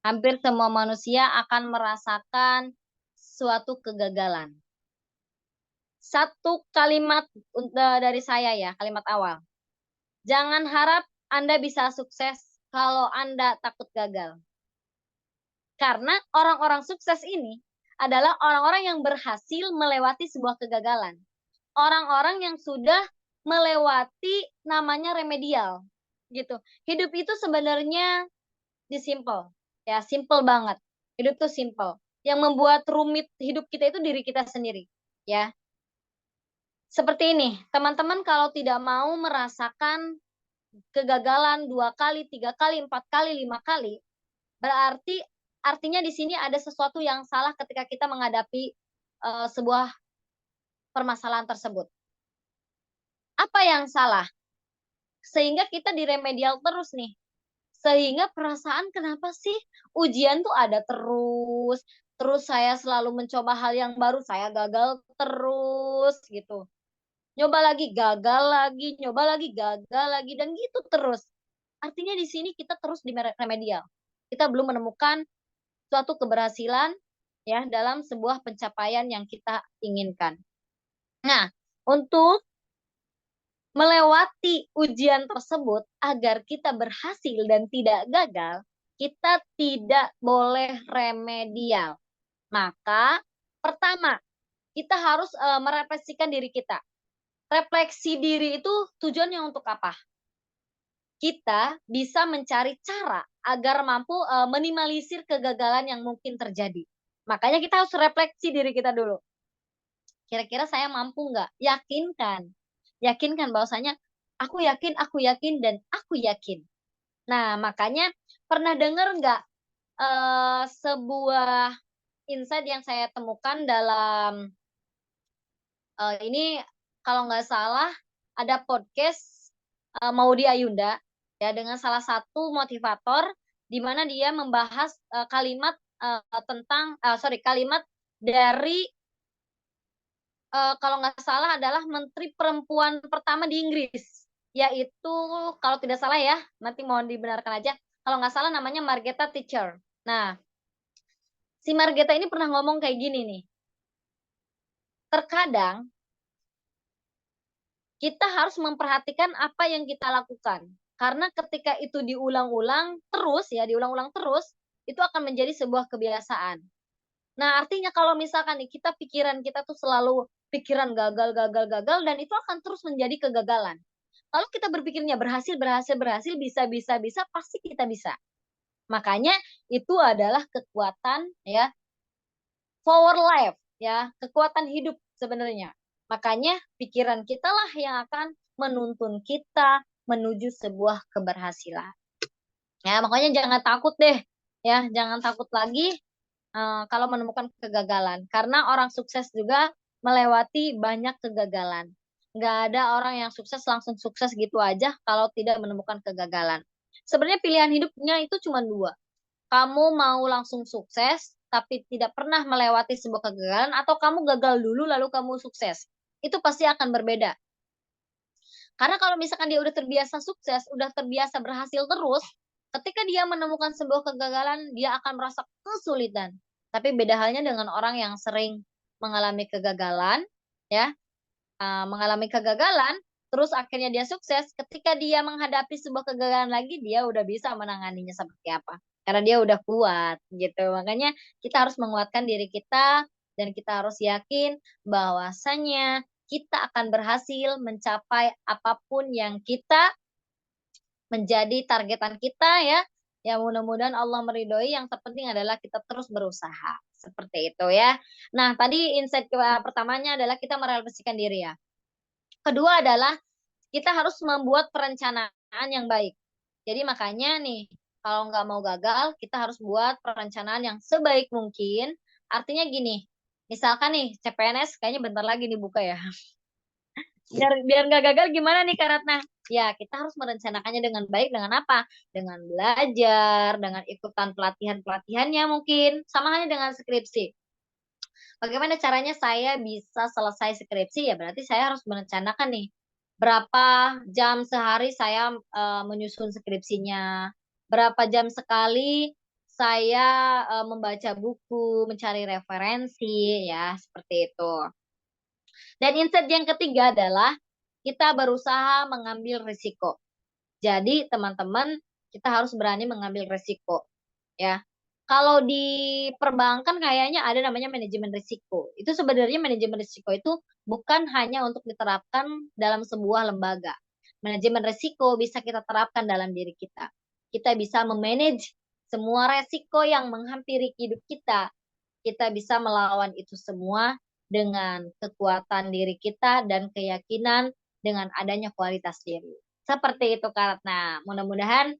Hampir semua manusia akan merasakan suatu kegagalan. Satu kalimat dari saya ya, kalimat awal. Jangan harap Anda bisa sukses kalau Anda takut gagal. Karena orang-orang sukses ini adalah orang-orang yang berhasil melewati sebuah kegagalan. Orang-orang yang sudah melewati namanya remedial gitu. Hidup itu sebenarnya simple. Ya, simple banget. Hidup itu simple. Yang membuat rumit hidup kita itu diri kita sendiri, ya. Seperti ini, teman-teman kalau tidak mau merasakan kegagalan 2 kali, 3 kali, 4 kali, 5 kali, berarti artinya di sini ada sesuatu yang salah ketika kita menghadapi sebuah permasalahan tersebut. Apa yang salah? Sehingga kita di remedial terus nih. Sehingga perasaan kenapa sih ujian tuh ada terus. Terus saya selalu mencoba hal yang baru, saya gagal terus gitu. Nyoba lagi, gagal lagi, nyoba lagi, gagal lagi, dan gitu terus. Artinya di sini kita terus di remedial. Kita belum menemukan suatu keberhasilan ya dalam sebuah pencapaian yang kita inginkan. Nah, untuk melewati ujian tersebut agar kita berhasil dan tidak gagal, kita tidak boleh remedial. Maka pertama, kita harus merefleksikan diri kita. Refleksi diri itu tujuannya untuk apa? Kita bisa mencari cara agar mampu minimalisir kegagalan yang mungkin terjadi. Makanya kita harus refleksi diri kita dulu. Kira-kira saya mampu nggak? Yakinkan bahwasanya aku yakin, dan aku yakin. Nah, makanya pernah dengar nggak sebuah insight yang saya temukan dalam ini kalau nggak salah ada podcast Maudy Ayunda ya dengan salah satu motivator di mana dia membahas kalimat kalimat dari kalau nggak salah adalah Menteri Perempuan pertama di Inggris, yaitu kalau tidak salah ya, nanti mohon dibenarkan aja, kalau nggak salah namanya Margaret Thatcher. Nah, si Margaret ini pernah ngomong kayak gini nih, terkadang kita harus memperhatikan apa yang kita lakukan, karena ketika itu diulang-ulang terus, itu akan menjadi sebuah kebiasaan. Nah, artinya kalau misalkan nih pikiran kita tuh selalu pikiran gagal, dan itu akan terus menjadi kegagalan. Kalau kita berpikirnya berhasil, bisa, pasti kita bisa. Makanya itu adalah kekuatan ya, power life ya, kekuatan hidup sebenarnya. Makanya pikiran kita lah yang akan menuntun kita menuju sebuah keberhasilan. Ya, makanya jangan takut deh ya, jangan takut lagi kalau menemukan kegagalan. Karena orang sukses juga melewati banyak kegagalan. Nggak ada orang yang sukses langsung sukses gitu aja kalau tidak menemukan kegagalan. Sebenarnya pilihan hidupnya itu cuma dua. Kamu mau langsung sukses tapi tidak pernah melewati sebuah kegagalan, atau kamu gagal dulu lalu kamu sukses. Itu pasti akan berbeda. Karena kalau misalkan dia udah terbiasa sukses, udah terbiasa berhasil terus, ketika dia menemukan sebuah kegagalan, dia akan merasa kesulitan. Tapi beda halnya dengan orang yang sering mengalami kegagalan, ya, mengalami kegagalan, terus akhirnya dia sukses. Ketika dia menghadapi sebuah kegagalan lagi, dia udah bisa menanganinya seperti apa. Karena dia udah kuat, gitu. Makanya kita harus menguatkan diri kita, dan kita harus yakin bahwasanya kita akan berhasil mencapai apapun yang kita menjadi targetan kita, ya. Ya, mudah-mudahan Allah meridhoi. Yang terpenting adalah kita terus berusaha. Seperti itu, ya. Nah, tadi insight pertamanya adalah kita merealisasikan diri, ya. Kedua adalah kita harus membuat perencanaan yang baik. Jadi makanya nih, kalau nggak mau gagal, kita harus buat perencanaan yang sebaik mungkin. Artinya gini, misalkan nih CPNS kayaknya bentar lagi dibuka, ya. Biar nggak gagal gimana nih Kak Ratna? Ya, kita harus merencanakannya dengan baik. Dengan apa? Dengan belajar, dengan ikutan pelatihan-pelatihannya mungkin. Sama halnya dengan skripsi. Bagaimana caranya saya bisa selesai skripsi? Ya berarti saya harus merencanakan nih, berapa jam sehari saya menyusun skripsinya, berapa jam sekali saya membaca buku, mencari referensi, ya seperti itu. Dan insight yang ketiga adalah kita berusaha mengambil risiko. Jadi teman-teman, kita harus berani mengambil risiko, ya. Kalau di perbankan kayaknya ada namanya manajemen risiko. Itu sebenarnya manajemen risiko itu bukan hanya untuk diterapkan dalam sebuah lembaga. Manajemen risiko bisa kita terapkan dalam diri kita. Kita bisa memanage semua resiko yang menghampiri hidup kita. Kita bisa melawan itu semua dengan kekuatan diri kita dan keyakinan dengan adanya kualitas diri. Seperti itu, Kak Ratna. Mudah-mudahan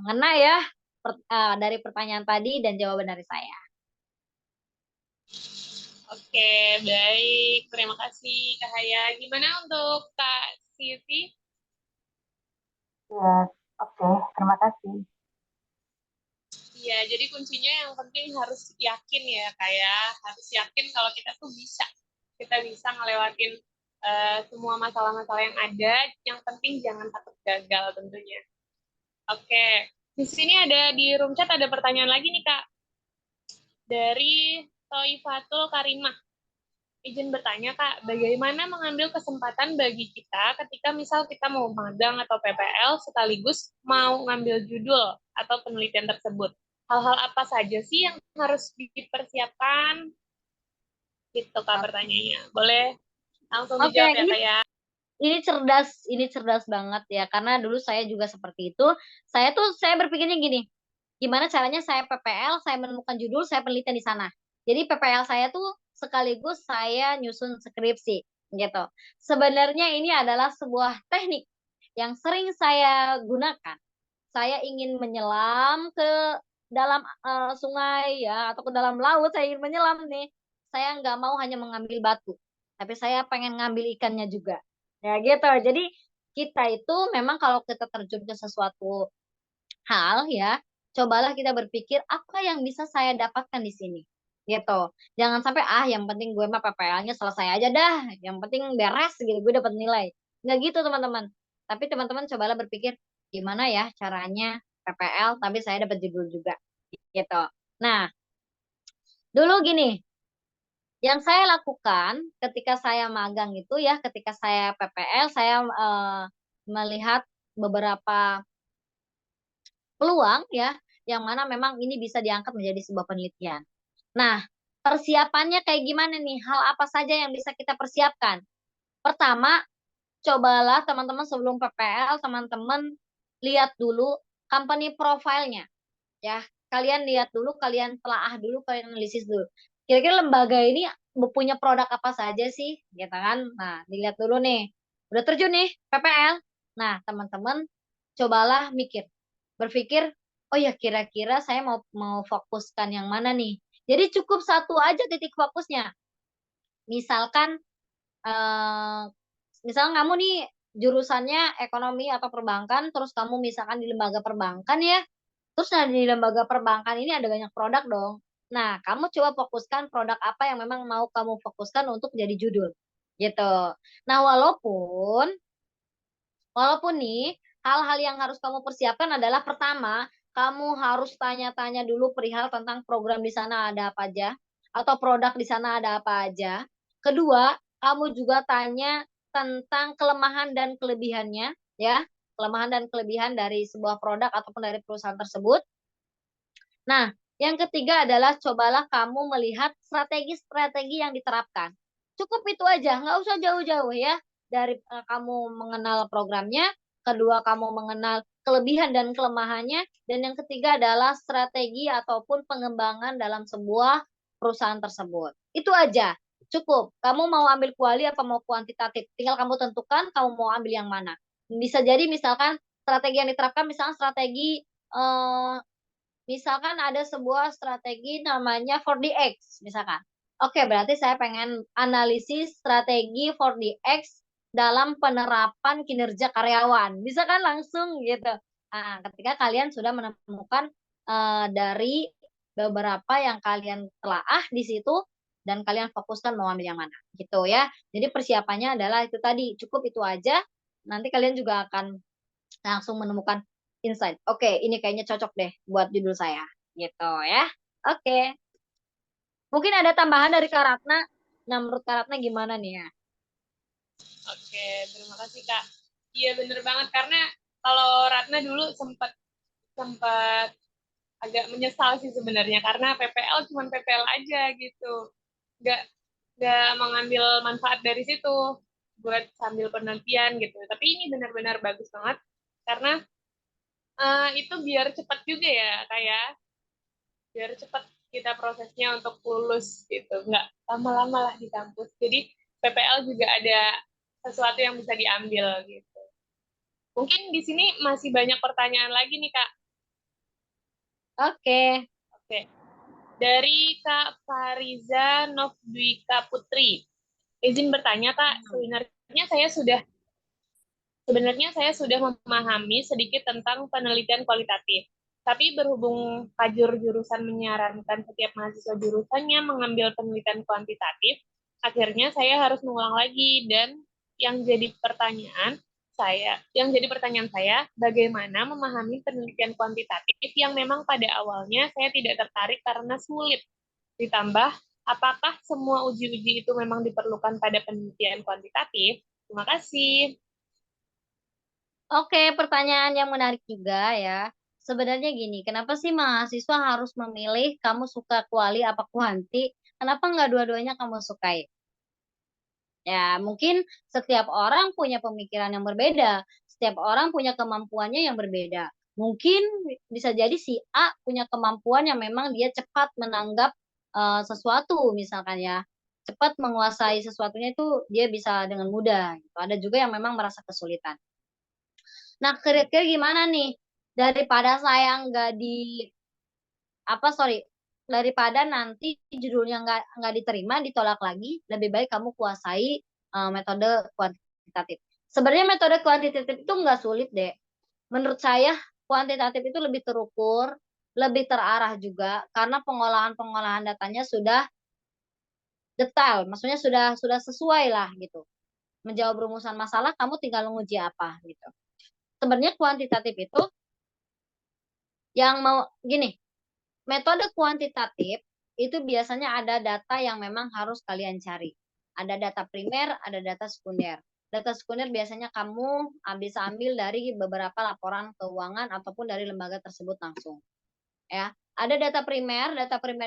ngena ya dari pertanyaan tadi dan jawaban dari saya. Oke, baik. Terima kasih, Kak Haya. Gimana untuk Kak Siti? Ya, oke, terima kasih. Iya, jadi kuncinya yang penting harus yakin ya, kayak harus yakin kalau kita tuh bisa. Kita bisa ngelewatin semua masalah-masalah yang ada. Yang penting jangan takut gagal tentunya. Oke, di sini ada di room chat ada pertanyaan lagi nih Kak. Dari Toifatul Karimah. Izin bertanya Kak, bagaimana mengambil kesempatan bagi kita ketika misal kita mau magang atau PPL sekaligus mau ngambil judul atau penelitian tersebut? Hal-hal apa saja sih yang harus dipersiapkan? Gitu Kak pertanyaannya. Boleh langsung dijawab ya Kak ya. Ini cerdas banget ya, karena dulu saya juga seperti itu. Saya berpikirnya gini, gimana caranya saya PPL, saya menemukan judul, saya penelitian di sana. Jadi PPL saya tuh sekaligus saya nyusun skripsi gitu. Sebenarnya ini adalah sebuah teknik yang sering saya gunakan. Saya ingin menyelam ke dalam sungai ya, atau ke dalam laut, saya ingin menyelam nih. Saya nggak mau hanya mengambil batu, tapi saya pengen ngambil ikannya juga. Ya gitu. Jadi kita itu memang kalau kita terjun ke sesuatu hal ya, cobalah kita berpikir apa yang bisa saya dapatkan di sini. Gitu. Jangan sampai yang penting gue mah PPL-nya selesai aja dah. Yang penting beres gitu, gue dapat nilai. Nggak gitu teman-teman. Tapi teman-teman cobalah berpikir gimana ya caranya PPL tapi saya dapat judul juga. Gitu. Nah, dulu gini, yang saya lakukan ketika saya magang itu ya, ketika saya PPL, saya melihat beberapa peluang ya, yang mana memang ini bisa diangkat menjadi sebuah penelitian. Nah, persiapannya kayak gimana nih? Hal apa saja yang bisa kita persiapkan? Pertama, cobalah teman-teman sebelum PPL, teman-teman lihat dulu company profile-nya. Ya, kalian lihat dulu, kalian telaah dulu, kalian analisis dulu. Kira-kira lembaga ini punya produk apa saja sih, gitu kan? Nah, dilihat dulu nih. Udah terjun nih PPL. Nah, teman-teman cobalah berpikir, oh ya kira-kira saya mau fokuskan yang mana nih? Jadi cukup satu aja titik fokusnya. Misalkan, eh, misalkan kamu nih jurusannya ekonomi atau perbankan, terus kamu misalkan di lembaga perbankan ya, terus di lembaga perbankan ini ada banyak produk dong. Nah, kamu coba fokuskan produk apa yang memang mau kamu fokuskan untuk jadi judul. Gitu. Nah, walaupun nih, hal-hal yang harus kamu persiapkan adalah pertama, kamu harus tanya-tanya dulu perihal tentang program di sana ada apa aja, atau produk di sana ada apa aja. Kedua, kamu juga tanya tentang kelemahan dan kelebihannya, ya, kelemahan dan kelebihan dari sebuah produk ataupun dari perusahaan tersebut. Nah, yang ketiga adalah cobalah kamu melihat strategi-strategi yang diterapkan. Cukup itu aja, nggak usah jauh-jauh ya. Dari kamu mengenal programnya, kedua kamu mengenal kelebihan dan kelemahannya, dan yang ketiga adalah strategi ataupun pengembangan dalam sebuah perusahaan tersebut. Itu aja, cukup. Kamu mau ambil kuali apa mau kuantitatif, tinggal kamu tentukan kamu mau ambil yang mana. Bisa jadi misalkan strategi yang diterapkan, misalkan strategi eh, misalkan ada sebuah strategi namanya 4DX, misalkan. Oke, berarti saya pengen analisis strategi 4DX dalam penerapan kinerja karyawan. Bisa kan langsung gitu. Nah, ketika kalian sudah menemukan dari beberapa yang kalian telaah di situ dan kalian fokuskan mau ambil yang mana gitu ya. Jadi persiapannya adalah itu tadi, cukup itu aja. Nanti kalian juga akan langsung menemukan insight. Oke, ini kayaknya cocok deh buat judul saya. Gitu ya. Oke. Mungkin ada tambahan dari Kak Ratna. Nah, menurut Kak Ratna gimana nih ya? Oke, terima kasih Kak. Iya bener banget karena kalau Ratna dulu sempat sempat agak menyesal sih sebenarnya karena PPL cuma PPL aja gitu. Nggak nggak mengambil manfaat dari situ buat sambil penelitian gitu. Tapi ini benar-benar bagus banget karena itu biar cepat juga ya kayak biar cepat kita prosesnya untuk lulus gitu, nggak lama-lama lah di kampus. Jadi PPL juga ada sesuatu yang bisa diambil gitu. Mungkin di sini masih banyak pertanyaan lagi nih Kak. Oke. Oke, dari Kak Fariza Novdwika Putri. Izin bertanya Kak, sebenarnya saya sudah memahami sedikit tentang penelitian kualitatif. Tapi berhubung kajur jurusan menyarankan setiap mahasiswa jurusannya mengambil penelitian kuantitatif, akhirnya saya harus mengulang lagi dan yang jadi pertanyaan saya, bagaimana memahami penelitian kuantitatif yang memang pada awalnya saya tidak tertarik karena sulit. Ditambah, apakah semua uji-uji itu memang diperlukan pada penelitian kuantitatif? Terima kasih. Oke, pertanyaan yang menarik juga ya. Sebenarnya gini, kenapa sih mahasiswa harus memilih kamu suka kuali apa kuanti? Kenapa nggak dua-duanya kamu sukai? Ya, mungkin setiap orang punya pemikiran yang berbeda, setiap orang punya kemampuannya yang berbeda. Mungkin bisa jadi si A punya kemampuan yang memang dia cepat menanggap sesuatu, misalkan ya, cepat menguasai sesuatunya itu dia bisa dengan mudah. Gitu. Ada juga yang memang merasa kesulitan. Nah, kira-kira gimana nih? Daripada saya nggak di apa sorry daripada nanti judulnya nggak diterima ditolak lagi lebih baik kamu kuasai metode kuantitatif. Sebenarnya metode kuantitatif itu nggak sulit deh menurut saya. Kuantitatif itu lebih terukur, lebih terarah juga karena pengolahan datanya sudah detail, maksudnya sudah sesuai lah gitu. Menjawab rumusan masalah kamu tinggal menguji apa gitu. Sebenarnya kuantitatif itu yang mau gini. Metode kuantitatif itu biasanya ada data yang memang harus kalian cari. Ada data primer, ada data sekunder. Data sekunder biasanya kamu bisa ambil dari beberapa laporan keuangan ataupun dari lembaga tersebut langsung. Ya, ada data primer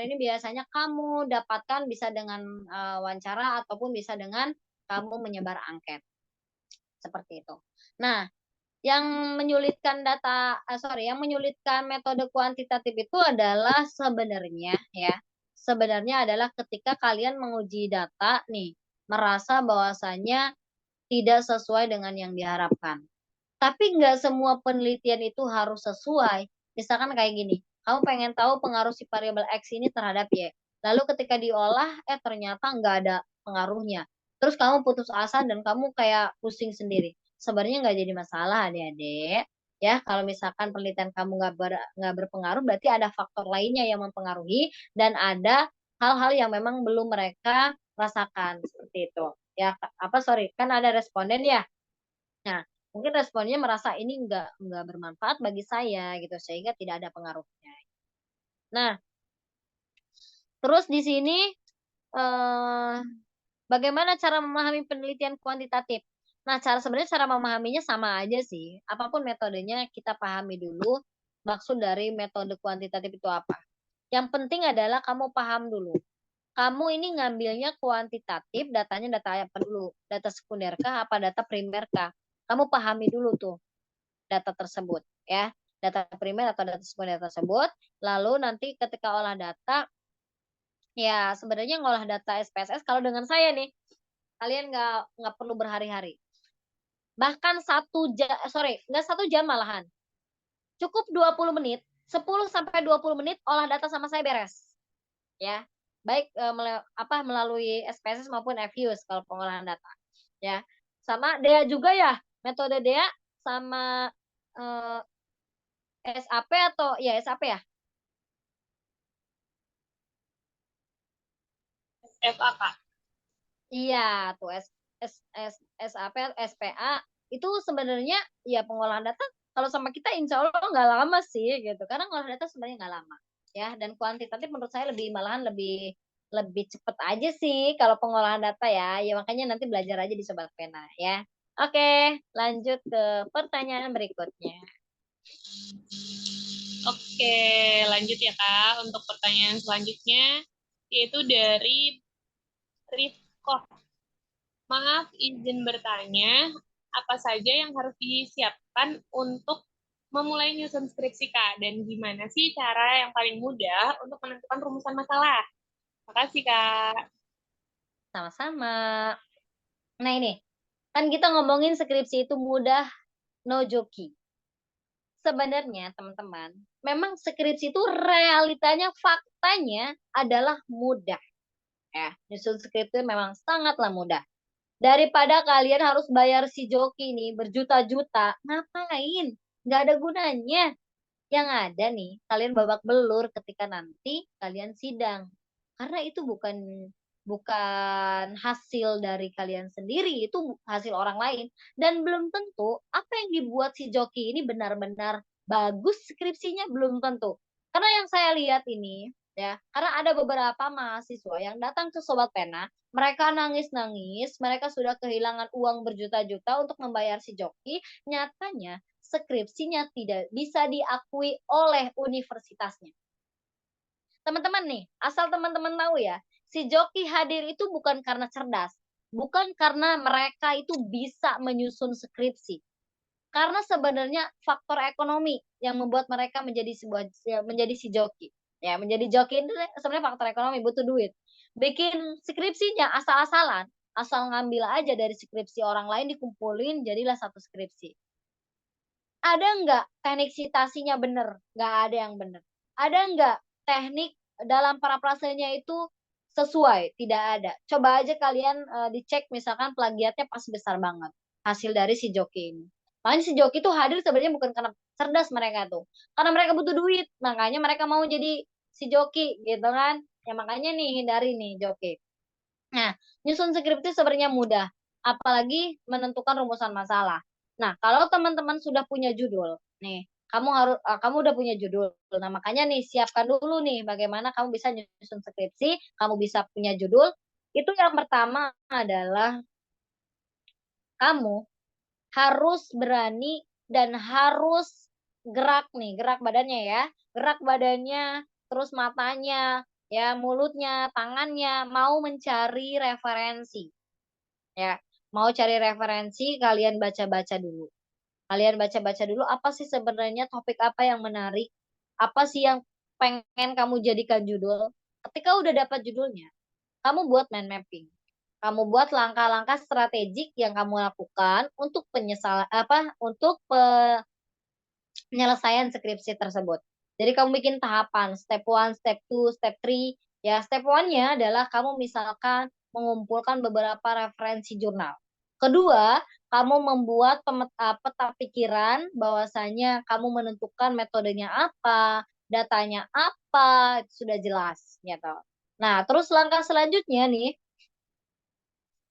ini biasanya kamu dapatkan bisa dengan wawancara ataupun bisa dengan kamu menyebar angket. Seperti itu. Nah, yang menyulitkan metode kuantitatif itu adalah sebenarnya adalah ketika kalian menguji data nih, merasa bahwasanya tidak sesuai dengan yang diharapkan. Tapi nggak semua penelitian itu harus sesuai. Misalkan kayak gini, kamu pengen tahu pengaruh si variabel X ini terhadap Y. Lalu ketika diolah, ternyata nggak ada pengaruhnya. Terus kamu putus asa dan kamu kayak pusing sendiri. Sebenarnya nggak jadi masalah adik-adik. Ya, kalau misalkan penelitian kamu nggak berpengaruh, berarti ada faktor lainnya yang mempengaruhi dan ada hal-hal yang memang belum mereka rasakan seperti itu. Ya, sorry, kan ada responden ya. Nah, mungkin responnya merasa ini nggak bermanfaat bagi saya gitu, sehingga tidak ada pengaruhnya. Nah, terus di sini eh, bagaimana cara memahami penelitian kuantitatif? Nah, sebenarnya cara memahaminya sama aja sih. Apapun metodenya kita pahami dulu maksud dari metode kuantitatif itu apa. Yang penting adalah kamu paham dulu. Kamu ini ngambilnya kuantitatif, datanya data apa dulu? Data sekunder kah apa data primer kah? Kamu pahami dulu tuh data tersebut ya. Data primer atau data sekunder tersebut. Lalu nanti ketika olah data, ya sebenarnya ngolah data SPSS kalau dengan saya nih, kalian nggak perlu berhari-hari. Bahkan nggak 1 jam malahan. Cukup 20 menit, 10 sampai 20 menit olah data sama saya beres. Ya. Baik melalui SPSS maupun FUS kalau pengolahan data. Ya. Sama DEA juga ya, metode DEA sama eh, SAP atau ya SAP ya? FA, Kak. Iya, tuh SAP SPA itu sebenarnya ya pengolahan data kalau sama kita insya Allah nggak lama sih gitu. Karena ngolah data sebenarnya nggak lama ya, dan kuantitatif menurut saya malahan lebih lebih cepet aja sih kalau pengolahan data ya. Ya makanya nanti belajar aja di Sobat Pena ya. Oke, lanjut ke pertanyaan berikutnya. Oke, lanjut ya Kak. Untuk pertanyaan selanjutnya, yaitu dari Rifko. Maaf, izin bertanya, apa saja yang harus disiapkan untuk memulai nyusun skripsi Kak? Dan gimana sih cara yang paling mudah untuk menentukan rumusan masalah? Makasih Kak. Sama-sama. Nah ini, kan kita ngomongin skripsi itu mudah, no joki. Sebenarnya teman-teman, memang skripsi itu realitanya, faktanya adalah mudah. Ya, nyusun skripsi memang sangatlah mudah. Daripada kalian harus bayar si joki nih berjuta-juta, ngapain? Nggak ada gunanya. Yang ada nih, kalian babak belur ketika nanti kalian sidang. Karena itu bukan bukan hasil dari kalian sendiri, itu hasil orang lain. Dan belum tentu apa yang dibuat si joki ini benar-benar bagus skripsinya, belum tentu. Karena yang saya lihat ini, ya, karena ada beberapa mahasiswa yang datang ke Sobat Pena, mereka nangis-nangis, mereka sudah kehilangan uang berjuta-juta untuk membayar si joki, nyatanya skripsinya tidak bisa diakui oleh universitasnya. Teman-teman nih, asal teman-teman tahu ya, si joki hadir itu bukan karena cerdas, bukan karena mereka itu bisa menyusun skripsi. Karena sebenarnya faktor ekonomi yang membuat mereka menjadi si joki. Ya, menjadi joki itu sebenarnya faktor ekonomi, butuh duit. Bikin skripsinya asal-asalan, asal ngambil aja dari skripsi orang lain dikumpulin jadilah satu skripsi. Ada nggak teknik citasinya benar? Nggak ada yang benar. Ada nggak teknik dalam paraprasanya itu sesuai? Tidak ada. Coba aja kalian dicek misalkan plagiatnya pas besar banget. Hasil dari si joki ini. Makanya si joki itu hadir sebenarnya bukan karena cerdas mereka tuh. Karena mereka butuh duit. Makanya mereka mau jadi si joki gitu kan. Ya makanya nih hindari nih joki. Nah, nyusun skripsi sebenarnya mudah. Apalagi menentukan rumusan masalah. Nah, kalau teman-teman sudah punya judul, nih, kamu udah punya judul. Nah, makanya nih siapkan dulu nih bagaimana kamu bisa nyusun skripsi, kamu bisa punya judul. Itu yang pertama adalah kamu harus berani dan harus gerak nih, gerak badannya ya. Gerak badannya, terus matanya, ya, mulutnya, tangannya mau mencari referensi. Ya, mau cari referensi, kalian baca-baca dulu. Kalian baca-baca dulu apa sih sebenarnya topik apa yang menarik, apa sih yang pengen kamu jadikan judul. Ketika udah dapat judulnya, kamu buat mind mapping. Kamu buat langkah-langkah strategik yang kamu lakukan untuk penyelesaian skripsi tersebut. Jadi kamu bikin tahapan step 1, step 2, step 3. Ya, step 1-nya adalah kamu misalkan mengumpulkan beberapa referensi jurnal. Kedua, kamu membuat peta pikiran bahwasanya kamu menentukan metodenya apa, datanya apa, itu sudah jelas gitu. Nah, terus langkah selanjutnya nih,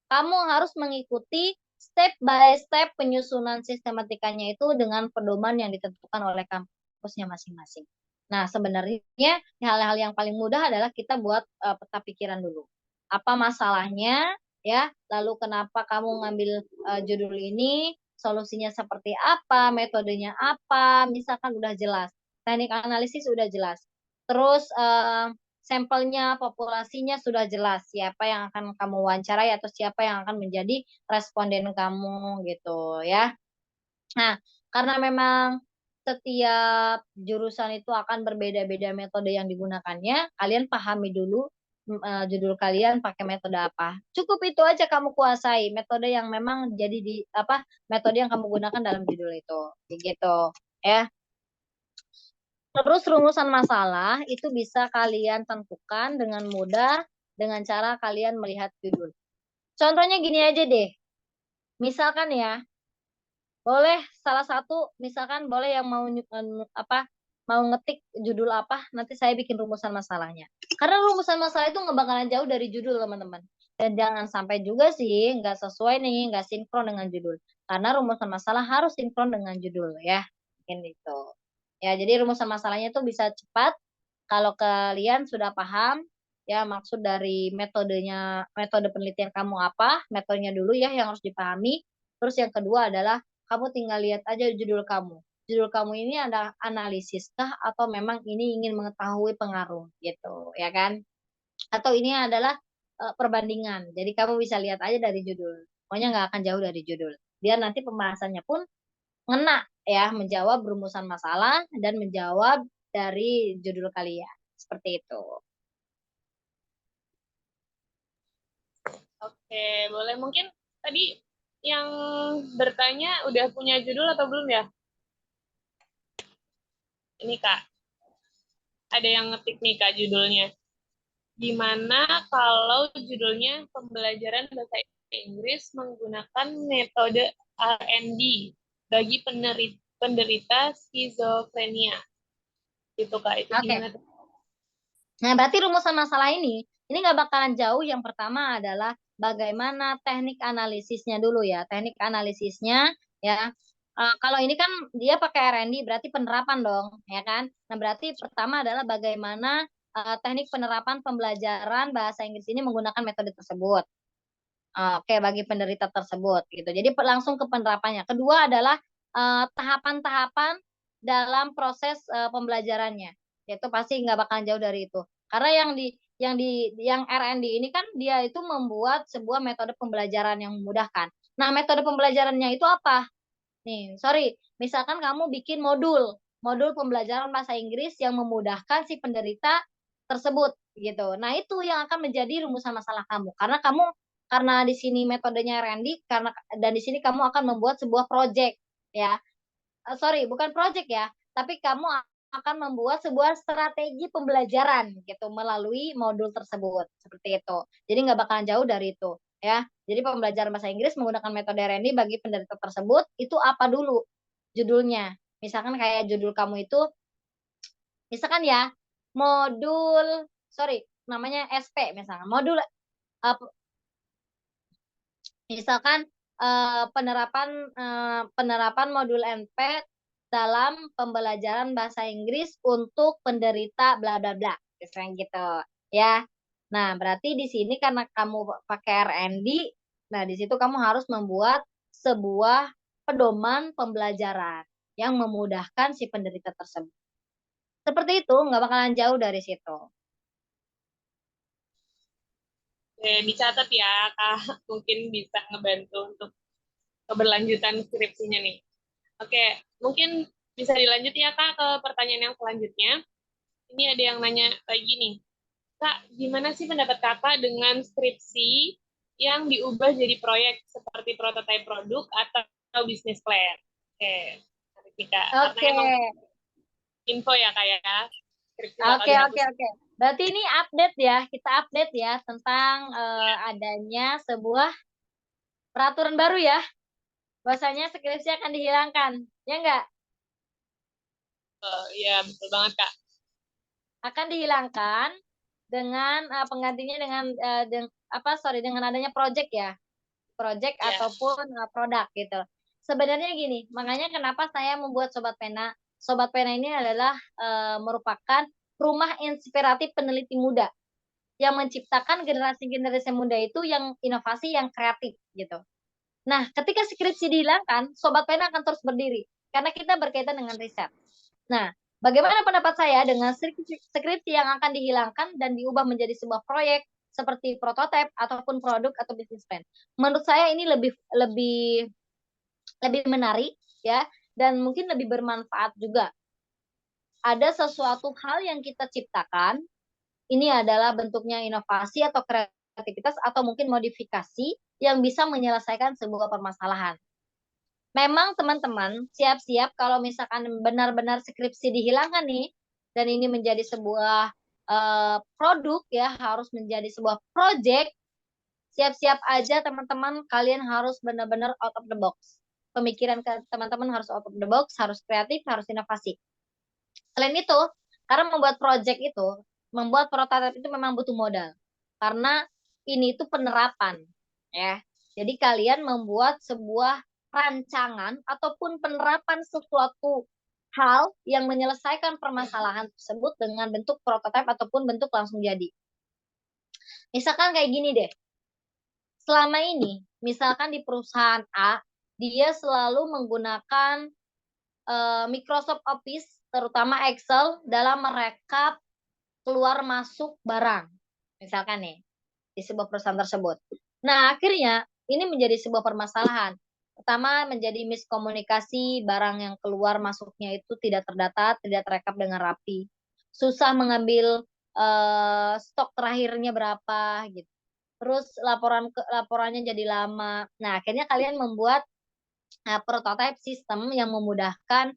kamu harus mengikuti step by step penyusunan sistematikanya itu dengan pedoman yang ditentukan oleh kampusnya masing-masing. Nah, sebenarnya hal-hal yang paling mudah adalah kita buat peta pikiran dulu. Apa masalahnya, ya? Lalu kenapa kamu ngambil judul ini? Solusinya seperti apa? Metodenya apa? Misalkan udah jelas. Teknik analisis udah jelas. Terus sampelnya, populasinya sudah jelas siapa yang akan kamu wawancarai atau siapa yang akan menjadi responden kamu gitu ya. Nah, karena memang setiap jurusan itu akan berbeda-beda metode yang digunakannya, kalian pahami dulu judul kalian pakai metode apa. Cukup itu aja kamu kuasai, metode yang memang jadi di apa metode yang kamu gunakan dalam judul itu. Begitu ya. Terus rumusan masalah itu bisa kalian tentukan dengan mudah dengan cara kalian melihat judul. Contohnya gini aja deh. Misalkan ya, boleh salah satu misalkan boleh yang mau mau ngetik judul apa, nanti saya bikin rumusan masalahnya. Karena rumusan masalah itu nggak bakalan jauh dari judul, teman-teman. Dan jangan sampai juga sih nggak sesuai nih, nggak sinkron dengan judul. Karena rumusan masalah harus sinkron dengan judul ya. Mungkin itu. Ya, jadi rumusan masalahnya itu bisa cepat kalau kalian sudah paham ya maksud dari metodenya, metode penelitian kamu apa, metodenya dulu ya yang harus dipahami. Terus yang kedua adalah kamu tinggal lihat aja judul kamu. Judul kamu ini ada analisis kah atau memang ini ingin mengetahui pengaruh gitu, ya kan? Atau ini adalah perbandingan. Jadi kamu bisa lihat aja dari judul. Pokoknya nggak akan jauh dari judul. Biar nanti pembahasannya pun ngena ya, menjawab rumusan masalah dan menjawab dari judul kalian. Seperti itu. Oke, boleh. Mungkin tadi yang bertanya udah punya judul atau belum ya? Ini Kak, ada yang ngetik nih Kak judulnya. Gimana kalau judulnya pembelajaran bahasa Inggris menggunakan metode R&D bagi penderita skizofrenia? Gitu Kak, itu Oke. gimana tuh? Nah, berarti rumusan masalah ini nggak bakalan jauh. Yang pertama adalah bagaimana teknik analisisnya dulu ya. Teknik analisisnya ya. Kalau ini kan dia pakai R&D, berarti penerapan dong, ya kan? Nah, berarti pertama adalah bagaimana teknik penerapan pembelajaran bahasa Inggris ini menggunakan metode tersebut. Oke, bagi penderita tersebut gitu. Jadi langsung ke penerapannya. Kedua adalah tahapan-tahapan dalam proses pembelajarannya. Itu pasti nggak bakalan jauh dari itu. Karena yang R&D ini kan dia itu membuat sebuah metode pembelajaran yang memudahkan. Nah, metode pembelajarannya itu apa? Nih, sorry. Misalkan kamu bikin modul pembelajaran bahasa Inggris yang memudahkan si penderita tersebut gitu. Nah, itu yang akan menjadi rumusan masalah kamu. Karena di sini metodenya Randy, dan di sini kamu akan membuat sebuah project ya. Sorry, bukan project ya, tapi kamu akan membuat sebuah strategi pembelajaran gitu melalui modul tersebut seperti itu. Jadi nggak bakalan jauh dari itu ya. Jadi pembelajaran bahasa Inggris menggunakan metode Randy bagi penderita tersebut itu apa dulu judulnya. Misalkan kayak judul kamu itu, misalkan ya modul, sorry namanya SP misalkan modul misalkan penerapan modul NP dalam pembelajaran bahasa Inggris untuk penderita bla bla bla, misalnya gitu ya. Nah, berarti di sini karena kamu pakai R&D, nah di situ kamu harus membuat sebuah pedoman pembelajaran yang memudahkan si penderita tersebut. Seperti itu, nggak bakalan jauh dari situ. Dicatat ya Kak, mungkin bisa ngebantu untuk keberlanjutan skripsinya nih. Oke, mungkin bisa dilanjut ya Kak ke pertanyaan yang selanjutnya. Ini ada yang nanya lagi nih. Kak, gimana sih pendapat Kakak dengan skripsi yang diubah jadi proyek seperti prototipe produk atau bisnis plan? Oke, Kak. Oke. Karena emang info ya Kak ya. Skripsi bakal dihapus. Oke. Berarti ini update ya, kita update ya tentang adanya sebuah peraturan baru ya, bahwasanya skripsi akan dihilangkan, ya enggak? Ya, betul banget, Kak. Akan dihilangkan dengan penggantinya dengan adanya project ya, project Ya. ataupun produk gitu. Sebenarnya gini, makanya kenapa saya membuat Sobat Pena. Sobat Pena ini adalah merupakan rumah inspiratif peneliti muda yang menciptakan generasi-generasi muda itu yang inovasi, yang kreatif gitu. Nah, ketika skripsi dihilangkan, Sobat Pena akan terus berdiri karena kita berkaitan dengan riset. Nah, bagaimana pendapat saya dengan skripsi yang akan dihilangkan dan diubah menjadi sebuah proyek seperti prototipe ataupun produk atau bisnis plan? Menurut saya ini lebih menarik ya, dan mungkin lebih bermanfaat juga. Ada sesuatu hal yang kita ciptakan, ini adalah bentuknya inovasi atau kreativitas atau mungkin modifikasi yang bisa menyelesaikan sebuah permasalahan. Memang teman-teman siap-siap kalau misalkan benar-benar skripsi dihilangkan nih, dan ini menjadi sebuah produk ya, harus menjadi sebuah project, siap-siap aja teman-teman, kalian harus benar-benar out of the box. Pemikiran teman-teman harus out of the box, harus kreatif, harus inovasi. Selain itu, karena membuat project itu, membuat prototipe itu memang butuh modal. Karena ini itu penerapan, ya. Jadi kalian membuat sebuah rancangan ataupun penerapan sesuatu hal yang menyelesaikan permasalahan tersebut dengan bentuk prototipe ataupun bentuk langsung jadi. Misalkan kayak gini deh. Selama ini, misalkan di perusahaan A, dia selalu menggunakan Microsoft Office, terutama Excel, dalam merekap keluar masuk barang. Misalkan nih, di sebuah perusahaan tersebut. Nah, akhirnya ini menjadi sebuah permasalahan. Pertama, menjadi miskomunikasi, barang yang keluar masuknya itu tidak terdata, tidak terekap dengan rapi. Susah mengambil stok terakhirnya berapa gitu. Terus laporannya jadi lama. Nah, akhirnya kalian membuat prototype sistem yang memudahkan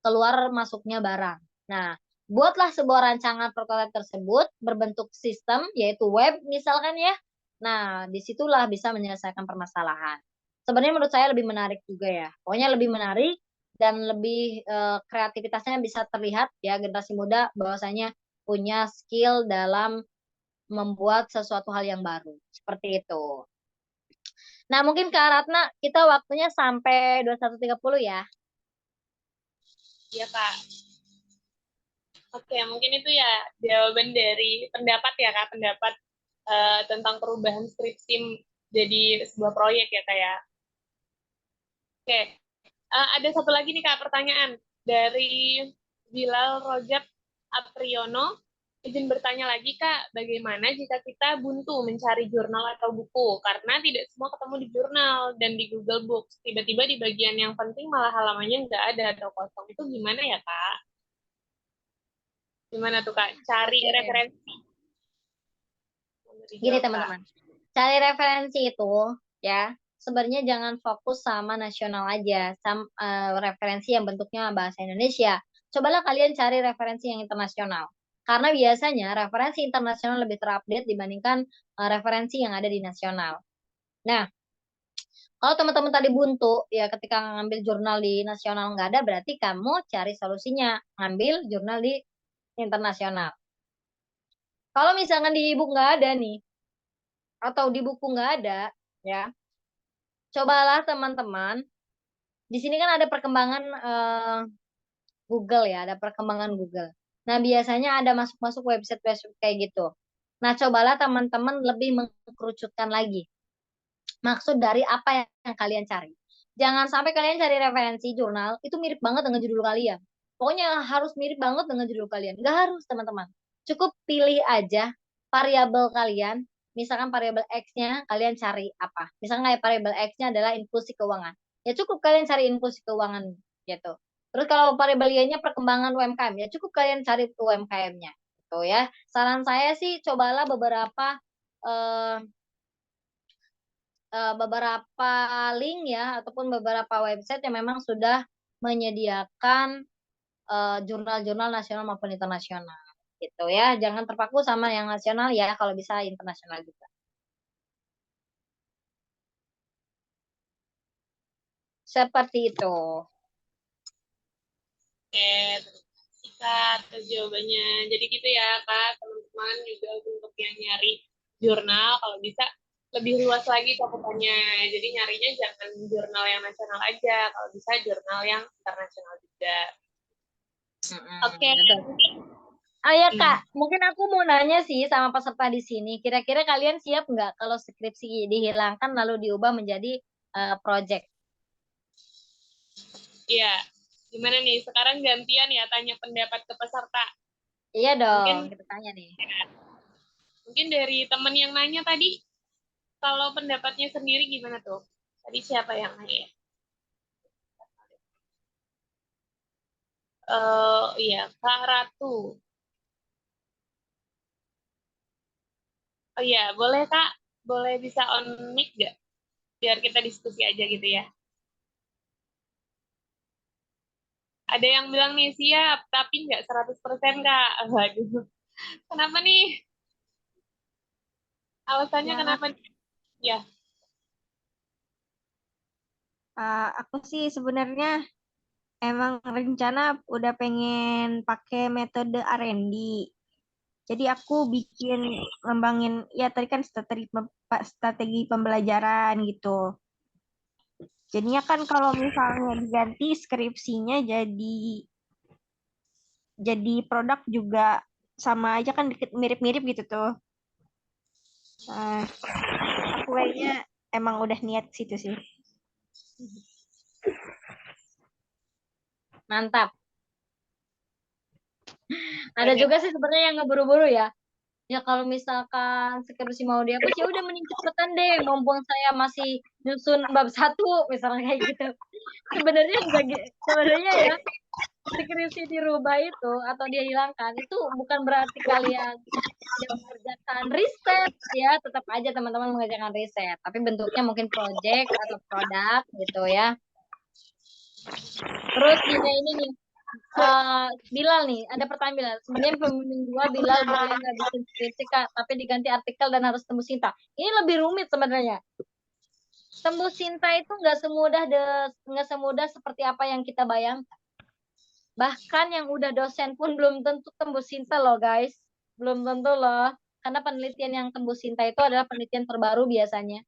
keluar masuknya barang. Nah, buatlah sebuah rancangan prototipe tersebut berbentuk sistem, yaitu web misalkan ya. Nah, disitulah bisa menyelesaikan permasalahan. Sebenarnya menurut saya lebih menarik juga ya. Pokoknya lebih menarik dan lebih kreativitasnya bisa terlihat ya, generasi muda bahwasanya punya skill dalam membuat sesuatu hal yang baru. Seperti itu. Nah, mungkin Kak Ratna, kita waktunya sampai 21.30 ya. Iya, Kak. Oke, mungkin itu ya jawaban dari pendapat ya, Kak. Pendapat tentang perubahan skripsi jadi sebuah proyek ya, Kak ya. Oke, ada satu lagi nih, Kak, pertanyaan dari Bilal Rojab Apriyono. Izin bertanya lagi, Kak, bagaimana jika kita buntu mencari jurnal atau buku? Karena tidak semua ketemu di jurnal dan di Google Books. Tiba-tiba di bagian yang penting malah halamannya nggak ada atau kosong. Itu gimana ya, Kak? Gimana tuh, Kak? Cari Oke. referensi. Gini teman-teman, cari referensi itu ya, sebenarnya jangan fokus sama nasional aja, referensi yang bentuknya bahasa Indonesia. Cobalah kalian cari referensi yang internasional. Karena biasanya referensi internasional lebih terupdate dibandingkan referensi yang ada di nasional. Nah, kalau teman-teman tadi buntu, ya ketika ngambil jurnal di nasional nggak ada, berarti kamu cari solusinya, ngambil jurnal di internasional. Kalau misalkan di e-book nggak ada nih, atau di buku nggak ada, ya, cobalah teman-teman. Di sini kan ada perkembangan Google ya, ada perkembangan Google. Nah, biasanya ada masuk-masuk website-website kayak gitu. Nah, cobalah teman-teman lebih mengkerucutkan lagi maksud dari apa yang kalian cari. Jangan sampai kalian cari referensi jurnal, itu mirip banget dengan judul kalian. Pokoknya harus mirip banget dengan judul kalian. Nggak harus, teman-teman. Cukup pilih aja variabel kalian. Misalkan variabel X-nya kalian cari apa. Misalkan kayak variabel X-nya adalah inklusi keuangan. Ya cukup kalian cari inklusi keuangan gitu. Terus kalau variabel Y-nya perkembangan UMKM, ya cukup kalian cari UMKM-nya. Gitu ya. Saran saya sih cobalah eh, beberapa link ya ataupun beberapa website yang memang sudah menyediakan jurnal-jurnal nasional maupun internasional gitu ya. Jangan terpaku sama yang nasional ya, kalau bisa internasional juga. Seperti itu. Oke, terima kasih Kak atas jawabannya. Jadi gitu ya Kak, teman-teman juga untuk yang nyari jurnal, kalau bisa lebih luas lagi cakupannya. Jadi nyarinya jangan jurnal yang nasional aja, kalau bisa jurnal yang internasional juga. Oke. Oh ya Kak, mungkin aku mau nanya sih sama peserta di sini. Kira-kira kalian siap nggak kalau skripsi dihilangkan lalu diubah menjadi project? Iya. Gimana nih? Sekarang gantian ya tanya pendapat ke peserta. Iya dong, Mungkin kita tanya nih. mungkin dari teman yang nanya tadi, kalau pendapatnya sendiri gimana tuh? Tadi siapa yang nanya? Iya, Kak Ratu. Oh iya, boleh Kak? Boleh bisa on mic nggak? Biar kita diskusi aja gitu ya. Ada yang bilang nih siap, tapi nggak 100% Kak. Waduh. Kenapa nih? Alasannya Ya, kenapa nih? Ya, aku sih sebenarnya emang rencana udah pengen pakai metode R&D. Jadi aku bikin ngembangin ya tadi kan strategi pembelajaran gitu. Jadinya kan kalau misalnya diganti skripsinya jadi produk juga sama aja kan mirip-mirip gitu tuh. Nah, aku kayaknya emang udah niat situ sih. Mantap. Ada juga sih sebenarnya yang ngeburu-buru ya. Ya kalau misalkan skripsi mau dihapus ya udah mending cepetan deh, mumpung saya masih nyusun bab 1 misalnya kayak gitu. Sebenarnya sebenarnya ya skripsi dirubah itu atau dia hilangkan itu bukan berarti kalian tidak mengerjakan riset ya, tetap aja teman-teman mengerjakan riset, tapi bentuknya mungkin project atau produk gitu ya. Terus juga ini nih, Bilal nih, ada pertanyaan Bilal. Sebenarnya pembimbing gua Bilal boleh nggak bikin skripsi Kak, tapi diganti artikel dan harus tembus cinta. Ini lebih rumit sebenarnya. Tembus cinta itu nggak semudah seperti apa yang kita bayangkan. Bahkan yang udah dosen pun belum tentu tembus cinta loh guys. Belum tentu loh. Karena penelitian yang tembus cinta itu adalah penelitian terbaru biasanya.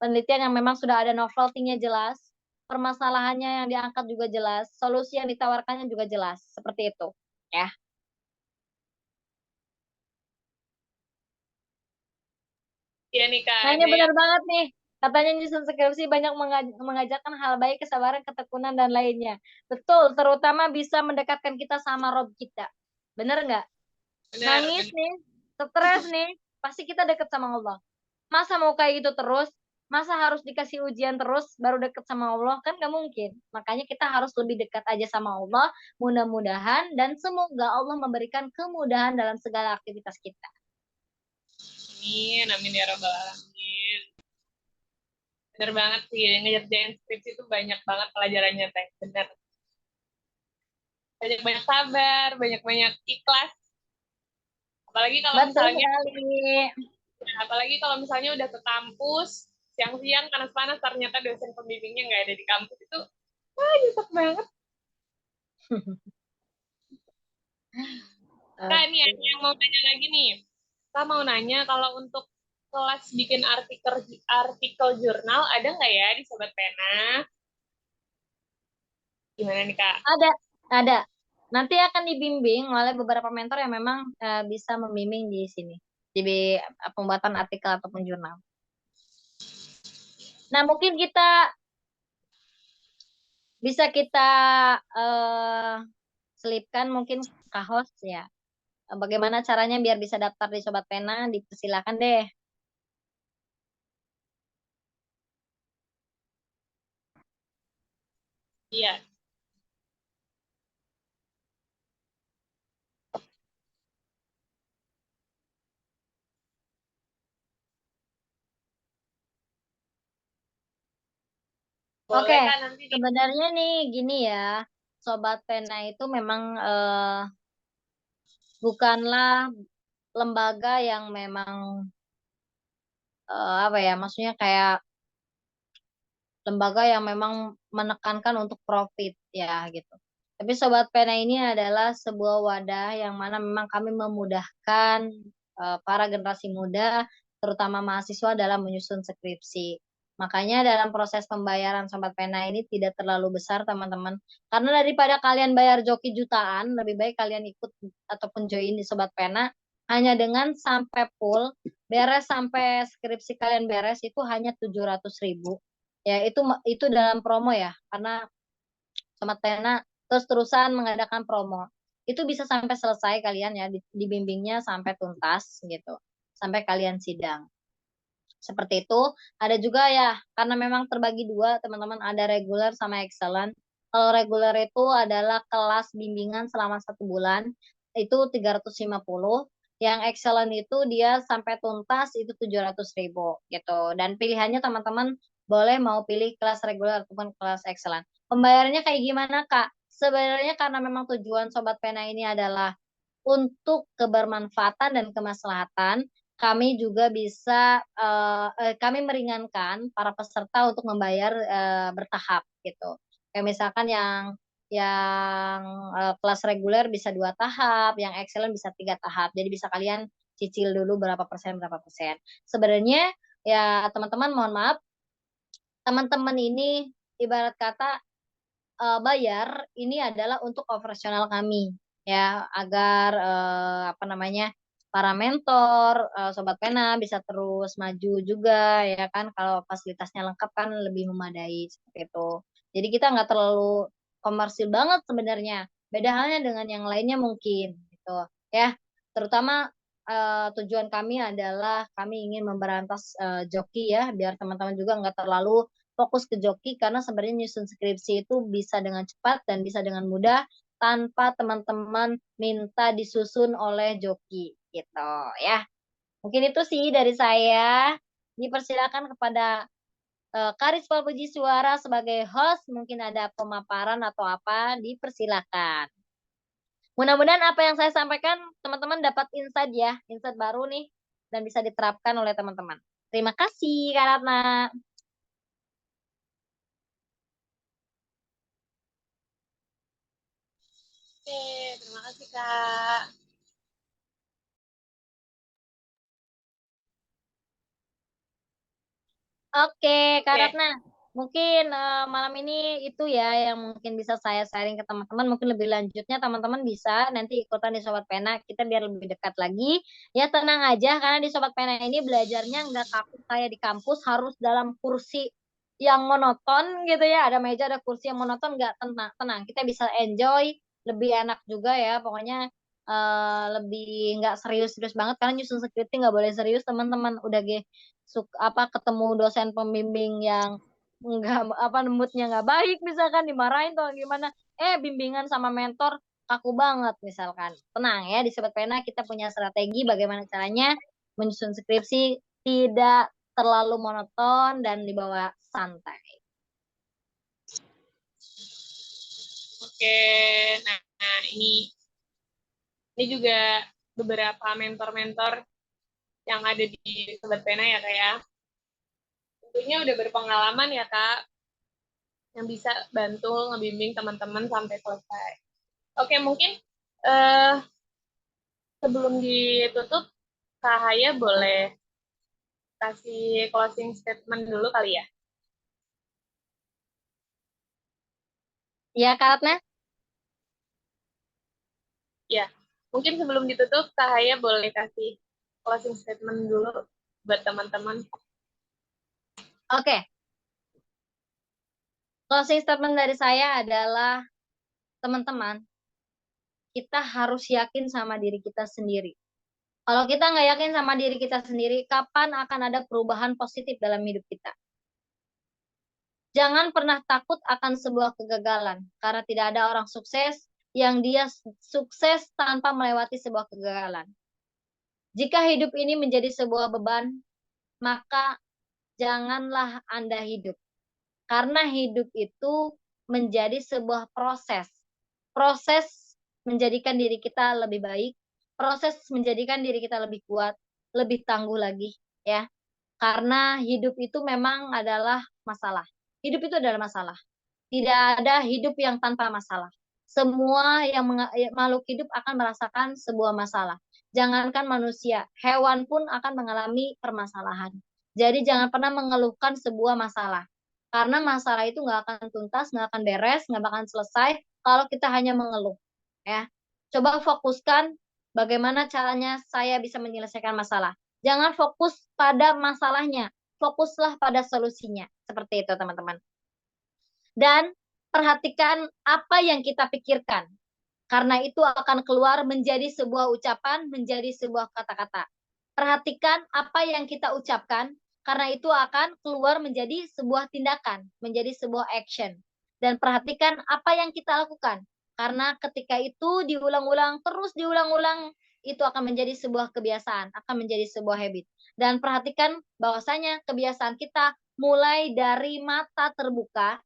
Penelitian yang memang sudah ada novelty-nya jelas. Permasalahannya yang diangkat juga jelas. Solusi yang ditawarkannya juga jelas. Seperti itu. Ya. iya nih Kak. Nah ini Ada benar yang banget nih. Katanya nyusun skripsi banyak mengajarkan hal baik, kesabaran, ketekunan, dan lainnya. Betul, terutama bisa mendekatkan kita sama Rob kita. Bener nggak? benar, Nangis benar. nih, stres nih, pasti kita deket sama Allah. Masa mau kayak gitu terus? Masa harus dikasih ujian terus baru deket sama Allah? Kan gak mungkin. Makanya kita harus lebih dekat aja sama Allah. Mudah-mudahan dan semoga Allah memberikan kemudahan dalam segala aktivitas kita. Amin, amin ya rabbal alamin. Bener banget sih, ngerjain skripsi itu banyak banget pelajarannya Teh. Bener. Banyak-banyak sabar, banyak-banyak ikhlas. Apalagi kalau Betul misalnya sekali. apalagi kalau misalnya udah ke kampus siang-siang panas-panas ternyata dosen pembimbingnya nggak ada di kampus itu nyesek banget. Kak, ini ada yang mau tanya lagi nih. Kak mau nanya kalau untuk kelas bikin artikel jurnal ada nggak ya di Sobat Pena? Gimana nih Kak? Ada. Nanti akan dibimbing oleh beberapa mentor yang memang bisa membimbing di sini. Di pembuatan artikel ataupun jurnal. Nah, mungkin bisa kita selipkan mungkin ke host ya. Bagaimana caranya biar bisa daftar di Sobat Pena, dipersilakan deh. Iya. Boleh Oke, Kak nanti di sebenarnya nih gini ya, Sobat Pena itu memang bukanlah lembaga yang memang apa ya, maksudnya kayak lembaga yang memang menekankan untuk profit ya gitu. Tapi Sobat Pena ini adalah sebuah wadah yang mana memang kami memudahkan para generasi muda, terutama mahasiswa dalam menyusun skripsi. Makanya dalam proses pembayaran Sobat Pena ini tidak terlalu besar teman-teman. Karena daripada kalian bayar joki jutaan, lebih baik kalian ikut ataupun join di Sobat Pena. Hanya dengan sampai full, beres sampai skripsi kalian beres itu hanya 700.000. Ya itu dalam promo ya, karena Sobat Pena terus-terusan mengadakan promo. Itu bisa sampai selesai kalian ya, dibimbingnya sampai tuntas gitu, sampai kalian sidang. Seperti itu. Ada juga ya, karena memang terbagi dua teman-teman, ada reguler sama excellent. Kalau reguler itu adalah kelas bimbingan selama 1 bulan, itu 350. Yang excellent itu dia sampai tuntas itu 700.000 gitu. Dan pilihannya teman-teman boleh mau pilih kelas reguler ataupun kelas excellent. Pembayarannya kayak gimana Kak? Sebenarnya karena memang tujuan Sobat Pena ini adalah untuk kebermanfaatan dan kemaslahatan, kami juga bisa kami meringankan para peserta untuk membayar bertahap gitu. Kayak misalkan yang kelas reguler bisa 2 tahap, yang excellent bisa 3 tahap. Jadi bisa kalian cicil dulu berapa persen. Sebenarnya ya teman-teman mohon maaf, teman-teman ini ibarat kata bayar ini adalah untuk operasional kami ya, agar apa namanya, para mentor Sobat Pena bisa terus maju juga ya kan, kalau fasilitasnya lengkap kan lebih memadai seperti itu. Jadi kita nggak terlalu komersil banget sebenarnya, beda halnya dengan yang lainnya mungkin gitu ya. Terutama tujuan kami adalah kami ingin memberantas joki ya, biar teman-teman juga nggak terlalu fokus ke joki, karena sebenarnya nyusun skripsi itu bisa dengan cepat dan bisa dengan mudah tanpa teman-teman minta disusun oleh joki gitu ya. Mungkin itu sih dari saya. Dipersilakan kepada Karisma Puji Suara sebagai host, mungkin ada pemaparan atau apa, dipersilakan. Mudah-mudahan apa yang saya sampaikan teman-teman dapat insight ya, insight baru nih dan bisa diterapkan oleh teman-teman. Terima kasih Kak Ratna. Oke, terima kasih Kak. Oke, Kak Oke, Ratna. Mungkin malam ini itu ya yang mungkin bisa saya sharing ke teman-teman. Mungkin lebih lanjutnya teman-teman bisa nanti ikutan di Sobat Pena. Kita biar lebih dekat lagi. Ya tenang aja, karena di Sobat Pena ini belajarnya nggak kaku kayak di kampus. Harus dalam kursi yang monoton gitu ya. Ada meja, ada kursi yang monoton. Nggak tenang. Kita bisa enjoy. Lebih enak juga ya. Pokoknya lebih nggak serius-serius banget. Karena nyusun skripsi nggak boleh serius teman-teman. Udah ketemu dosen pembimbing yang nggak apa moodnya nggak baik misalkan, dimarahin atau gimana, bimbingan sama mentor kaku banget misalkan, tenang ya, di Sobat Pena kita punya strategi bagaimana caranya menyusun skripsi tidak terlalu monoton dan dibawa santai. oke. Nah, ini juga beberapa mentor-mentor yang ada di Sobat Pena ya Kak ya. Tentunya udah berpengalaman ya Kak, yang bisa bantu ngebimbing teman-teman sampai selesai. Oke, mungkin sebelum ditutup, Kak Haya boleh kasih closing statement dulu kali ya? Ya Kak Ratna? Ya, mungkin sebelum ditutup, Kak Haya boleh kasih closing statement dulu buat teman-teman. Oke, closing statement dari saya adalah teman-teman, kita harus yakin sama diri kita sendiri. Kalau kita nggak yakin sama diri kita sendiri, kapan akan ada perubahan positif dalam hidup kita? Jangan pernah takut akan sebuah kegagalan, karena tidak ada orang sukses yang dia sukses tanpa melewati sebuah kegagalan. Jika hidup ini menjadi sebuah beban, maka janganlah Anda hidup. Karena hidup itu menjadi sebuah proses. Proses menjadikan diri kita lebih baik, proses menjadikan diri kita lebih kuat, lebih tangguh lagi, ya. Karena hidup itu memang adalah masalah. Hidup itu adalah masalah. Tidak ada hidup yang tanpa masalah. Semua yang makhluk hidup akan merasakan sebuah masalah. Jangankan manusia, hewan pun akan mengalami permasalahan. Jadi jangan pernah mengeluhkan sebuah masalah. Karena masalah itu nggak akan tuntas, nggak akan beres, nggak akan selesai kalau kita hanya mengeluh. Ya, coba fokuskan bagaimana caranya saya bisa menyelesaikan masalah. Jangan fokus pada masalahnya, fokuslah pada solusinya. Seperti itu, teman-teman. Dan perhatikan apa yang kita pikirkan. Karena itu akan keluar menjadi sebuah ucapan, menjadi sebuah kata-kata. Perhatikan apa yang kita ucapkan, karena itu akan keluar menjadi sebuah tindakan, menjadi sebuah action. Dan perhatikan apa yang kita lakukan. Karena ketika itu diulang-ulang, terus diulang-ulang, itu akan menjadi sebuah kebiasaan, akan menjadi sebuah habit. Dan perhatikan bahwasanya kebiasaan kita mulai dari mata terbuka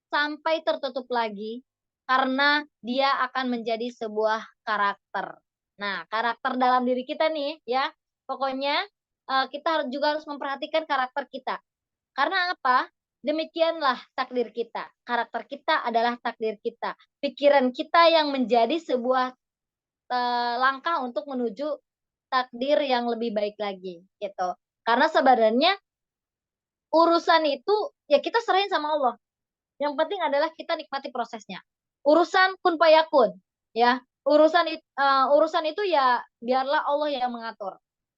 sampai tertutup lagi karena dia akan menjadi sebuah karakter. Nah, karakter dalam diri kita nih ya, pokoknya kita juga harus memperhatikan karakter kita. Karena apa? Demikianlah takdir kita. Karakter kita adalah takdir kita. Pikiran kita yang menjadi sebuah langkah untuk menuju takdir yang lebih baik lagi gitu. Karena sebenarnya urusan itu ya kita serahin sama Allah. Yang penting adalah kita nikmati prosesnya. Urusan kun payakun, ya. Urusan itu ya biarlah Allah yang mengatur.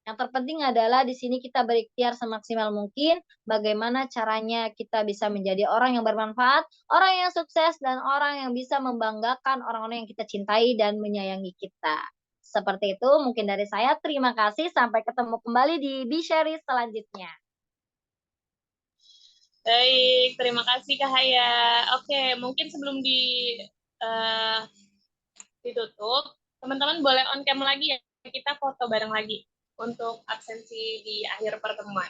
Yang terpenting adalah di sini kita berikhtiar semaksimal mungkin bagaimana caranya kita bisa menjadi orang yang bermanfaat, orang yang sukses dan orang yang bisa membanggakan orang-orang yang kita cintai dan menyayangi kita. Seperti itu mungkin dari saya. Terima kasih. Sampai ketemu kembali di Bishari selanjutnya. Baik, terima kasih Kak Haya. Oke, mungkin sebelum ditutup, teman-teman boleh on cam lagi ya, kita foto bareng lagi untuk absensi di akhir pertemuan.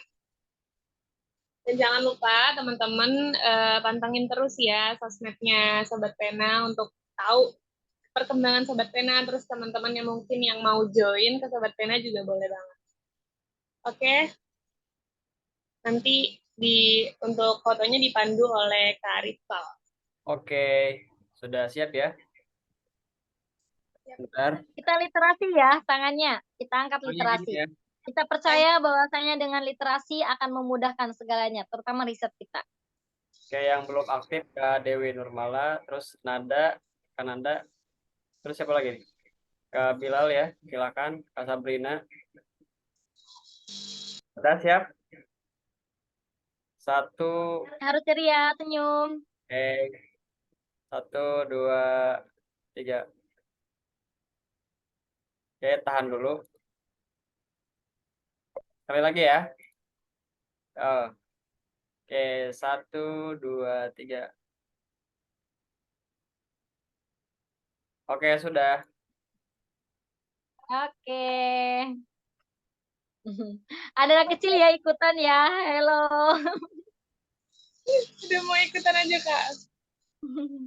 Dan jangan lupa teman-teman pantengin terus ya sosmednya Sobat Pena untuk tahu perkembangan Sobat Pena, terus teman-teman yang mungkin yang mau join ke Sobat Pena juga boleh banget. Oke, nanti untuk fotonya dipandu oleh Kak Rizal. Oke, sudah siap ya? Bentar. Kita literasi ya tangannya. Kita angkat Oh, ini literasi. ya. Kita percaya bahwasanya dengan literasi akan memudahkan segalanya, terutama riset kita. Oke, yang belum aktif Kak Dewi Nurmala, terus Nada, Kak Nanda, terus siapa lagi nih? Kak Bilal ya, silakan. Kak Sabrina. Sudah siap? 1, Harus ceria, senyum. 1, 2, 3. Oke, tahan dulu. Sekali lagi ya. Oh. Oke, 1, 2, 3. Oke, sudah. Oke. Ada anak kecil ya ikutan ya. Halo. Udah mau ikutan aja Kak.